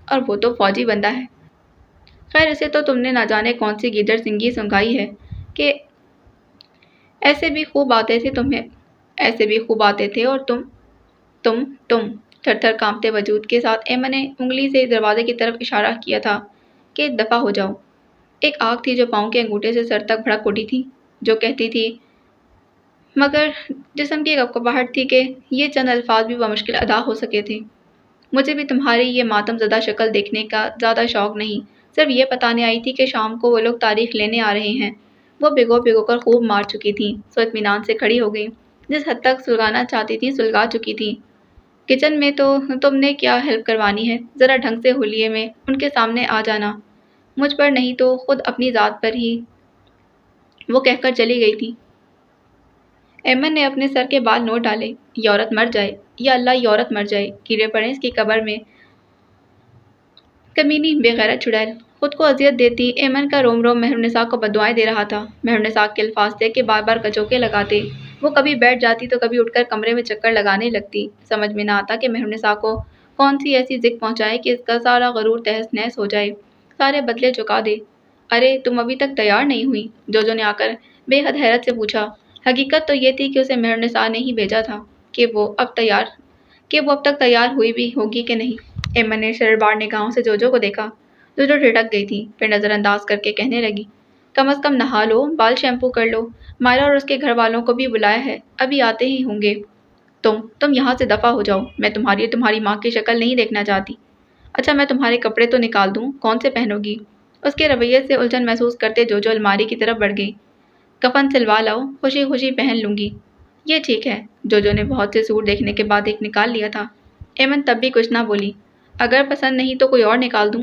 S1: اور وہ تو فوجی بندہ ہے۔ خیر اسے تو تم نے نہ جانے کون سی گیدڑ سنگھی سنگھائی ہے کہ ایسے بھی خوب آتے تھے اور تم تھر تھر کانپتے وجود کے ساتھ ایمن نے انگلی سے دروازے کی طرف اشارہ کیا تھا کہ دفع ہو جاؤ۔ ایک آگ تھی جو پاؤں کے انگوٹھے سے سر تک بھڑک اٹھی تھی، جو کہتی تھی مگر جسم کی کپکپاہٹ تھی کہ یہ چند الفاظ بھی بمشکل ادا ہو سکے تھے۔ مجھے بھی تمہاری یہ ماتم زدہ شکل دیکھنے کا زیادہ شوق نہیں، صرف یہ بتانے آئی تھی کہ شام کو وہ لوگ تاریخ لینے آ رہے ہیں۔ وہ بھگو کر خوب مار چکی تھیں، سو اطمینان سے کھڑی ہو گئی۔ جس حد تک سلگانا چاہتی تھی سلگا چکی تھی۔ کچن میں تو تم نے کیا ہیلپ کروانی ہے، ذرا ڈھنگ سے ہولیے میں ان کے سامنے آ جانا، مجھ پر نہیں تو خود اپنی ذات پر ہی، وہ کہہ کر چلی گئی تھی۔ ایمن نے اپنے سر کے بال نوٹ ڈالے۔ یہ عورت مر جائے، یا اللہ یہ عورت مر جائے، کیڑے پڑیں اس کی قبر میں۔ کمینی بے غیرت چڑیل، خود کو اذیت دیتی ایمن کا روم روم مہرنسا کو بددعائیں دے رہا تھا۔ مہرنسا کے الفاظ تھے کہ بار بار کچوکے لگاتے۔ وہ کبھی بیٹھ جاتی تو کبھی اٹھ کر کمرے میں چکر لگانے لگتی۔ سمجھ میں نہ آتا کہ مہرنسا کو کون سی ایسی ذک پہنچائے کہ اس کا سارا غرور تہس نہس ہو جائے، سارے بدلے چکا دے۔ ارے تم ابھی تک تیار نہیں ہوئی؟ جوجو نے آ کر بے حد حیرت سے پوچھا۔ حقیقت تو یہ تھی کہ اسے مہرنسا نے ہی بھیجا تھا کہ وہ اب تک تیار ہوئی بھی ہوگی کہ نہیں۔ ایمن نے شرربار نگاہوں سے جوجو کو دیکھا۔ جوجو ٹھٹک گئی تھی، پھر نظر انداز کر کے کہنے لگی، کم از کم نہا لو، بال شیمپو کر لو، مائرہ اور اس کے گھر والوں کو بھی بلایا ہے، ابھی آتے ہی ہوں گے۔ تم یہاں سے دفع ہو جاؤ، میں تمہاری ماں کی شکل نہیں دیکھنا چاہتی۔ اچھا میں تمہارے کپڑے تو نکال دوں، کون سے پہنو گی؟ اس کے رویے سے الجھن محسوس کرتے جوجو الماری کی طرف بڑھ گئی۔ کفن سلوا لاؤ، خوشی خوشی پہن لوں گی۔ یہ ٹھیک ہے، جوجو نے بہت سے سوٹ دیکھنے کے بعد ایک نکال لیا تھا۔ ایمن تب بھی کچھ نہ بولی۔ اگر پسند نہیں تو کوئی اور نکال دوں؟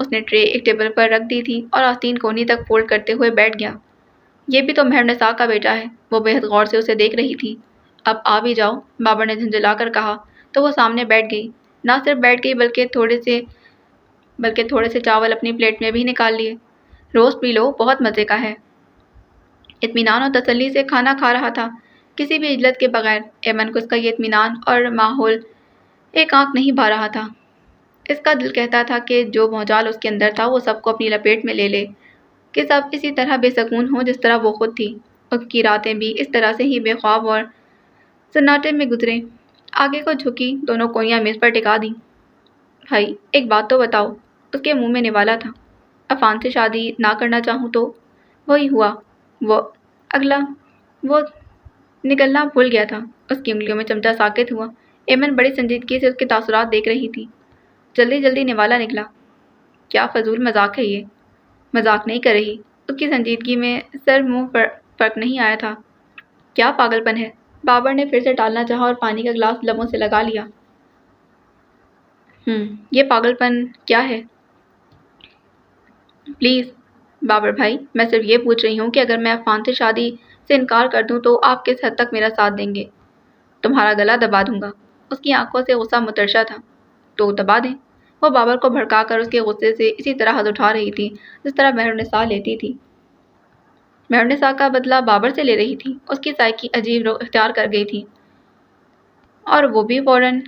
S1: اس نے ٹرے ایک ٹیبل پر رکھ دی تھی اور آستین کونی تک فولڈ کرتے ہوئے بیٹھ گیا۔ یہ بھی تو مہرنسا کا بیٹا ہے، وہ بے حد غور سے اسے دیکھ رہی تھی۔ اب آ بھی جاؤ، بابر نے جھنجھلا کر کہا تو وہ سامنے بیٹھ گئی۔ نہ صرف بیٹھ گئی بلکہ تھوڑے سے چاول اپنی پلیٹ میں بھی نکال لیے۔ روسٹ بھی لو، بہت مزے کا ہے۔ اطمینان اور تسلی سے کھانا کھا رہا تھا، کسی بھی عجلت کے بغیر۔ ایمن کو اس کا یہ اطمینان اور ماحول ایک آنکھ نہیں بھا رہا تھا۔ اس کا دل کہتا تھا کہ جو بھونچال اس کے اندر تھا وہ سب کو اپنی لپیٹ میں لے لے، کہ سب اسی طرح بے سکون ہوں جس طرح وہ خود تھی۔ اس کی راتیں بھی اس طرح سے ہی بے خواب اور سناٹے میں گزرے۔ آگے کو جھکی، دونوں کوئیاں میز پر ٹکا دیں۔ بھائی، ایک بات تو بتاؤ۔ اس کے منہ میں نوالا تھا۔ عفان سے شادی نہ کرنا چاہوں تو؟ وہی ہوا۔ وہ نگلنا بھول گیا تھا۔ اس کی انگلیوں میں چمچہ ساکت ہوا۔ ایمن بڑی سنجیدگی سے اس کے تاثرات دیکھ رہی تھی۔ جلدی جلدی نوالا نکلا۔ کیا فضول مذاق ہے یہ؟ مذاق نہیں کر رہی۔ اس کی سنجیدگی میں سر منہ پر فرق نہیں آیا تھا۔ کیا پاگل پن ہے؟ بابر نے پھر سے ٹالنا چاہا اور پانی کا گلاس لبوں سے لگا لیا۔ یہ پاگل پن کیا ہے؟ پلیز بابر بھائی، میں صرف یہ پوچھ رہی ہوں کہ اگر میں عفان سے شادی سے انکار کر دوں تو آپ کس حد تک میرا ساتھ دیں گے؟ تمہارا گلا دبا دوں گا۔ اس کی آنکھوں سے غصہ مترشا تھا۔ تو دبا دیں۔ وہ بابر کو بھڑکا کر اس کے غصے سے اسی طرح حد اٹھا رہی تھی جس طرح مہرنسا لیتی تھی۔ مہرنسا کا بدلہ بابر سے لے رہی تھی۔ اس کی سائیکی عجیب رخ اختیار کر گئی تھی، اور وہ بھی فوراً۔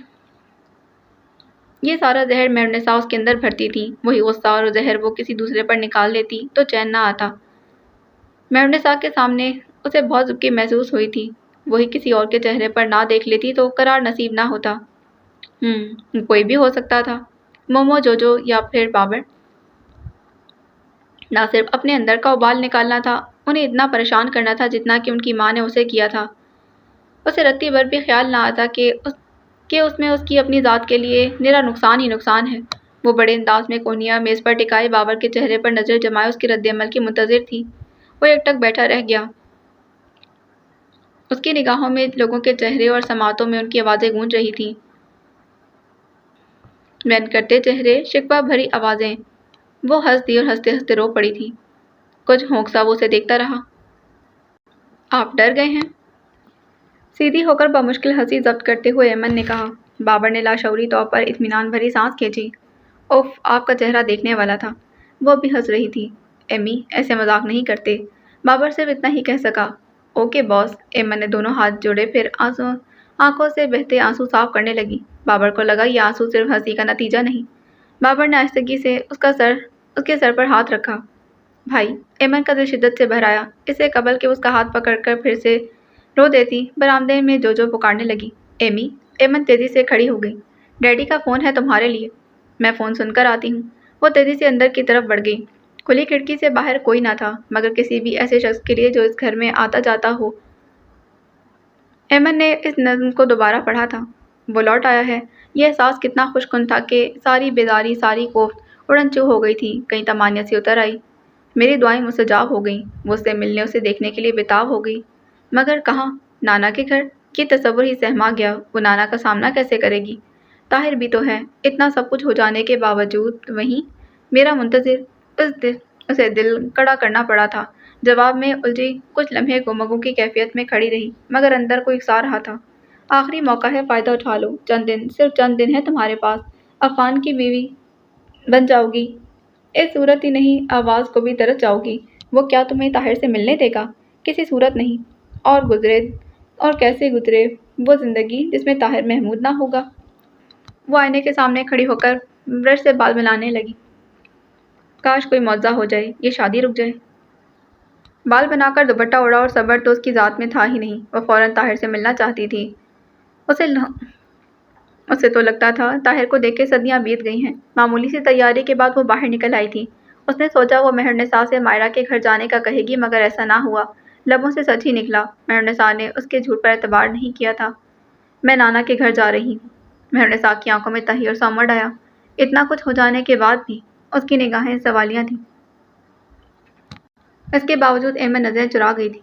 S1: یہ سارا زہر مہرنسا اس کے اندر بھرتی تھی۔ وہی غصہ اور زہر وہ کسی دوسرے پر نکال لیتی تو چین نہ آتا۔ مہرنسا کے سامنے اسے بہت زبکی محسوس ہوئی تھی۔ وہی کسی اور کے چہرے پر نہ دیکھ لیتی تو قرار نصیب نہ ہوتا۔ کوئی بھی ہو سکتا تھا، مومو، جوجو یا پھر بابر۔ نہ صرف اپنے اندر کا ابال نکالنا تھا، انہیں اتنا پریشان کرنا تھا جتنا کہ ان کی ماں نے اسے کیا تھا۔ اسے رتی بھر بھی خیال نہ آتا کہ اس میں اس کی اپنی ذات کے لیے نرا نقصان ہی نقصان ہے۔ وہ بڑے انداز میں کونیاں میز پر ٹکائے بابر کے چہرے پر نظر جمائے اس کے رد عمل کی منتظر تھی۔ وہ ایک ٹک بیٹھا رہ گیا۔ اس کی نگاہوں میں لوگوں کے چہرے اور سماعتوں میں ان کی آوازیں گونج رہی تھیں۔ بین کرتے چہرے، شکوہ بھری آوازیں۔ وہ ہنس دی اور ہنستے ہنستے رو پڑی تھی۔ کچھ ہونکسا وہ اسے دیکھتا رہا۔ آپ ڈر گئے ہیں؟ سیدھی ہو کر بمشکل ہنسی ضبط کرتے ہوئے ایمن نے کہا۔ بابر نے لاشعوری طور پر اطمینان بھری سانس کھینچی۔ اوف، آپ کا چہرہ دیکھنے والا تھا۔ وہ بھی ہنس رہی تھی۔ ایمی، ایسے مذاق نہیں کرتے۔ بابر صرف اتنا ہی کہہ سکا۔ اوکے باس۔ ایمن نے دونوں ہاتھ جوڑے، پھر آنکھوں سے بہتے آنسو صاف کرنے لگی۔ بابر کو لگا یہ آنسو صرف ہنسی کا نتیجہ نہیں۔ بابر نے آہستگی سے اس کے سر پر ہاتھ رکھا۔ بھائی، ایمن کا دل شدت سے بھر آیا۔ اس سے قبل کہ اس کا ہاتھ پکڑ کر پھر سے رو دیتی، برآمدے میں جوجو پکارنے لگی۔ ایمی۔ ایمن تیزی سے کھڑی ہو گئی۔ ڈیڈی کا فون ہے تمہارے لیے۔ میں فون سن کر آتی ہوں۔ وہ تیزی سے اندر کی طرف بڑھ گئی۔ کھلی کھڑکی سے باہر کوئی نہ تھا، مگر کسی بھی ایسے شخص کے لیے جو اس گھر میں آتا جاتا ہو۔ ایمن نے اس نظم کو دوبارہ پڑھا تھا۔ وہ لوٹ آیا ہے۔ یہ احساس کتنا خوش کن تھا کہ ساری بیداری، ساری کوفت اڑن چو ہو گئی تھی، کہیں تمانیہ سے اتر آئی۔ میری دعائیں مستجاب ہو گئیں۔ وہ اسے ملنے، اسے دیکھنے کے لیے بےتاب ہو گئی۔ مگر کہاں؟ نانا کے گھر؟ یہ تصور ہی سہما گیا۔ وہ نانا کا سامنا کیسے کرے گی؟ طاہر بھی تو ہے۔ اتنا سب کچھ ہو جانے کے باوجود وہیں میرا منتظر۔ اسے دل کڑا کرنا پڑا تھا۔ جواب میں الجھی کچھ لمحے گمگم کی کیفیت میں کھڑی رہی، مگر اندر کو اکسا رہا تھا۔ آخری موقع ہے، فائدہ اٹھا لو۔ چند دن، صرف چند دن ہیں تمہارے پاس۔ عفان کی بیوی بن جاؤ گی۔ اس صورت ہی نہیں، آواز کو بھی ترس جاؤ گی۔ وہ کیا تمہیں طاہر سے ملنے دے گا؟ کسی صورت نہیں۔ اور کیسے گزرے وہ زندگی جس میں طاہر محمود نہ ہوگا؟ وہ آئینے کے سامنے کھڑی ہو کر برش سے بال بنانے لگی۔ کاش کوئی معجزہ ہو جائے، یہ شادی رک جائے۔ بال بنا کر دوپٹہ اڑا اور صبر تو اس کی ذات میں تھا ہی نہیں۔ وہ فوراً طاہر سے ملنا چاہتی تھی۔ اسے تو لگتا تھا طاہر کو دیکھ کے صدیاں بیت گئی ہیں۔ معمولی سی تیاری کے بعد وہ باہر نکل آئی تھی۔ اس نے سوچا وہ مہرنسا سے مائرہ کے گھر جانے کا کہے گی، مگر ایسا نہ ہوا۔ لبوں سے سچ ہی نکلا۔ مہرنسا نے اس کے جھوٹ پر اعتبار نہیں کیا تھا۔ میں نانا کے گھر جا رہی ہوں۔ مہرنسا کی آنکھوں میں تحیر سا امڑ آیا۔ اتنا کچھ ہو جانے کے بعد بھی اس کی نگاہیں سوالیاں تھیں۔ اس کے باوجود ایمن نظریں چرا گئی تھی۔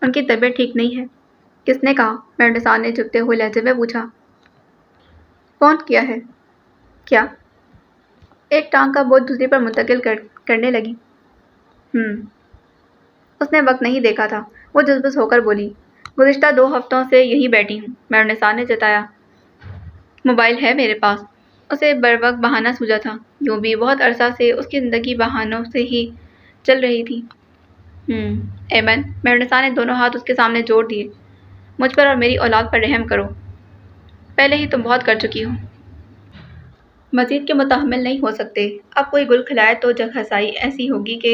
S1: ان کی طبیعت ٹھیک نہیں ہے۔ کس نے کہا؟ مہرنسا نے جھکتے ہوئے لہجے میں پوچھا۔ فون کیا ہے؟ کیا؟ ایک ٹانگ کا بوجھ دوسری پر منتقل کرنے لگی۔ اس نے وقت نہیں دیکھا تھا، وہ جذبس ہو کر بولی، گزشتہ 2 ہفتوں سے یہی بیٹھی ہوں۔ مہرنسا نے جتایا، موبائل ہے میرے پاس۔ اسے بروقت بہانہ سوجا تھا، یوں بھی بہت عرصہ سے اس کی زندگی بہانوں سے ہی چل رہی تھی۔ ایمن، مہرنسا نے دونوں ہاتھ اس کے سامنے جوڑ دیے، مجھ پر اور میری اولاد پر رحم کرو، پہلے ہی تم بہت کر چکی ہو، مزید کے متحمل نہیں ہو سکتے۔ اب کوئی گل کھلائے تو جگہسائی ایسی ہوگی کہ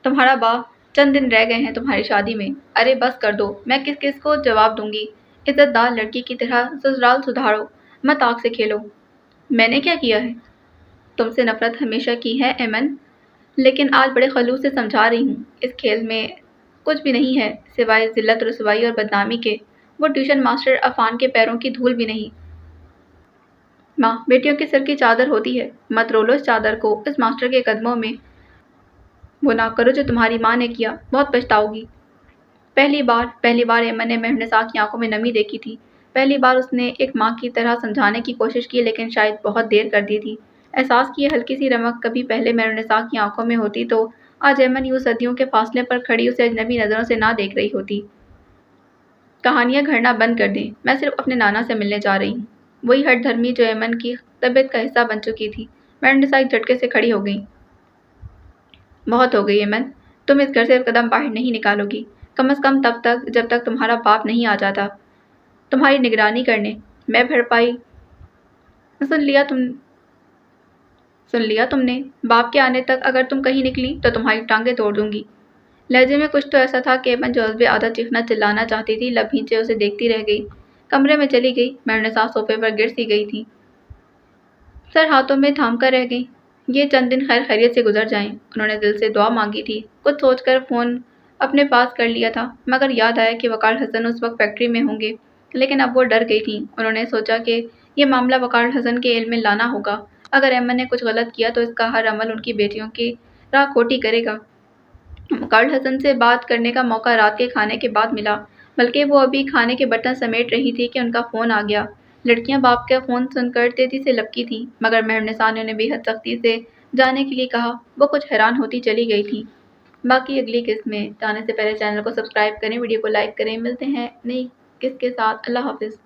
S1: تمہارا باپ، چند دن رہ گئے ہیں تمہاری شادی میں، ارے بس کر دو، میں کس کس کو جواب دوں گی، عزت دار لڑکی کی طرح سسرال سدھارو، مت آگ سے کھیلو۔ میں نے کیا کیا ہے؟ تم سے نفرت ہمیشہ کی ہے ایمن، لیکن آج بڑے خلوص سے سمجھا رہی ہوں، اس کھیل میں کچھ بھی نہیں ہے سوائے ذلت، رسوائی اور بدنامی کے۔ وہ ٹیوشن ماسٹر عفان کے پیروں کی دھول بھی نہیں۔ ماں بیٹیوں کے سر کی چادر ہوتی ہے، مت رولو اس چادر کو اس ماسٹر کے قدموں میں۔ وہ نہ کرو جو تمہاری ماں نے کیا، بہت پچھتاؤ گی۔ پہلی بار ایمن نے مہرنسا کی آنکھوں میں نمی دیکھی تھی۔ پہلی بار اس نے ایک ماں کی طرح سمجھانے کی کوشش کی، لیکن شاید بہت دیر کر دی تھی۔ احساس کی یہ ہلکی سی رمق کبھی پہلے مہرنسا کی آنکھوں میں ہوتی تو آج ایمن یوں صدیوں کے فاصلے پر کھڑی اسے اجنبی نظروں سے نہ دیکھ رہی ہوتی۔ کہانیاں گھڑنا بند کر دیں، میں صرف اپنے نانا سے ملنے جا رہی ہوں۔ وہی ہٹ دھرمی جو ایمن کی طبیعت کا حصہ بن چکی تھی۔ مہرنسا ایک جھٹکے سے کھڑی ہو گئی۔ بہت ہو گئی ایمن، تم اس گھر سے قدم باہر نہیں نکالو گی، کم از کم تب تک جب تک تمہارا باپ نہیں آ جاتا تمہاری نگرانی کرنے۔ میں بھرپائی۔ سن لیا تم نے، باپ کے آنے تک اگر تم کہیں نکلی تو تمہاری ٹانگیں توڑ دوں گی۔ لہجے میں کچھ تو ایسا تھا کہ ایمن جو عزب عادت چیخنا چلانا چاہتی تھی، لب بھینچے اسے دیکھتی رہ گئی۔ کمرے میں چلی گئی۔ مہرنسا صوفے پر گر سی گئی تھی، سر ہاتھوں میں تھام کر رہ گئی۔ یہ چند دن خیر خیریت سے گزر جائیں، انہوں نے دل سے دعا مانگی تھی۔ کچھ سوچ کر فون اپنے پاس کر لیا تھا، مگر یاد آیا کہ وقار حسن اس وقت فیکٹری میں ہوں گے، لیکن اب وہ ڈر گئی تھیں۔ انہوں نے سوچا کہ یہ معاملہ وقار حسن کے علم میں لانا ہوگا۔ اگر ایمن نے کچھ غلط کیا تو اس کا ہر عمل ان کی بیٹیوں کی راہ کھوٹی کرے گا۔ وقار حسن سے بات کرنے کا موقع رات کے کھانے کے بعد ملا، بلکہ وہ ابھی کھانے کے برتن سمیٹ رہی تھی کہ ان کا فون آ گیا۔ لڑکیاں باپ کا فون سن کر تیزی سے لپکی تھیں، مگر مہرنسا نے انہیں بے حد سختی سے جانے کے لیے کہا۔ وہ کچھ حیران ہوتی چلی گئی تھیں۔ باقی اگلی قسط میں جانے سے پہلے چینل کو سبسکرائب کریں، ویڈیو کو لائک کریں۔ ملتے ہیں نئی قسط کے ساتھ۔ اللہ حافظ۔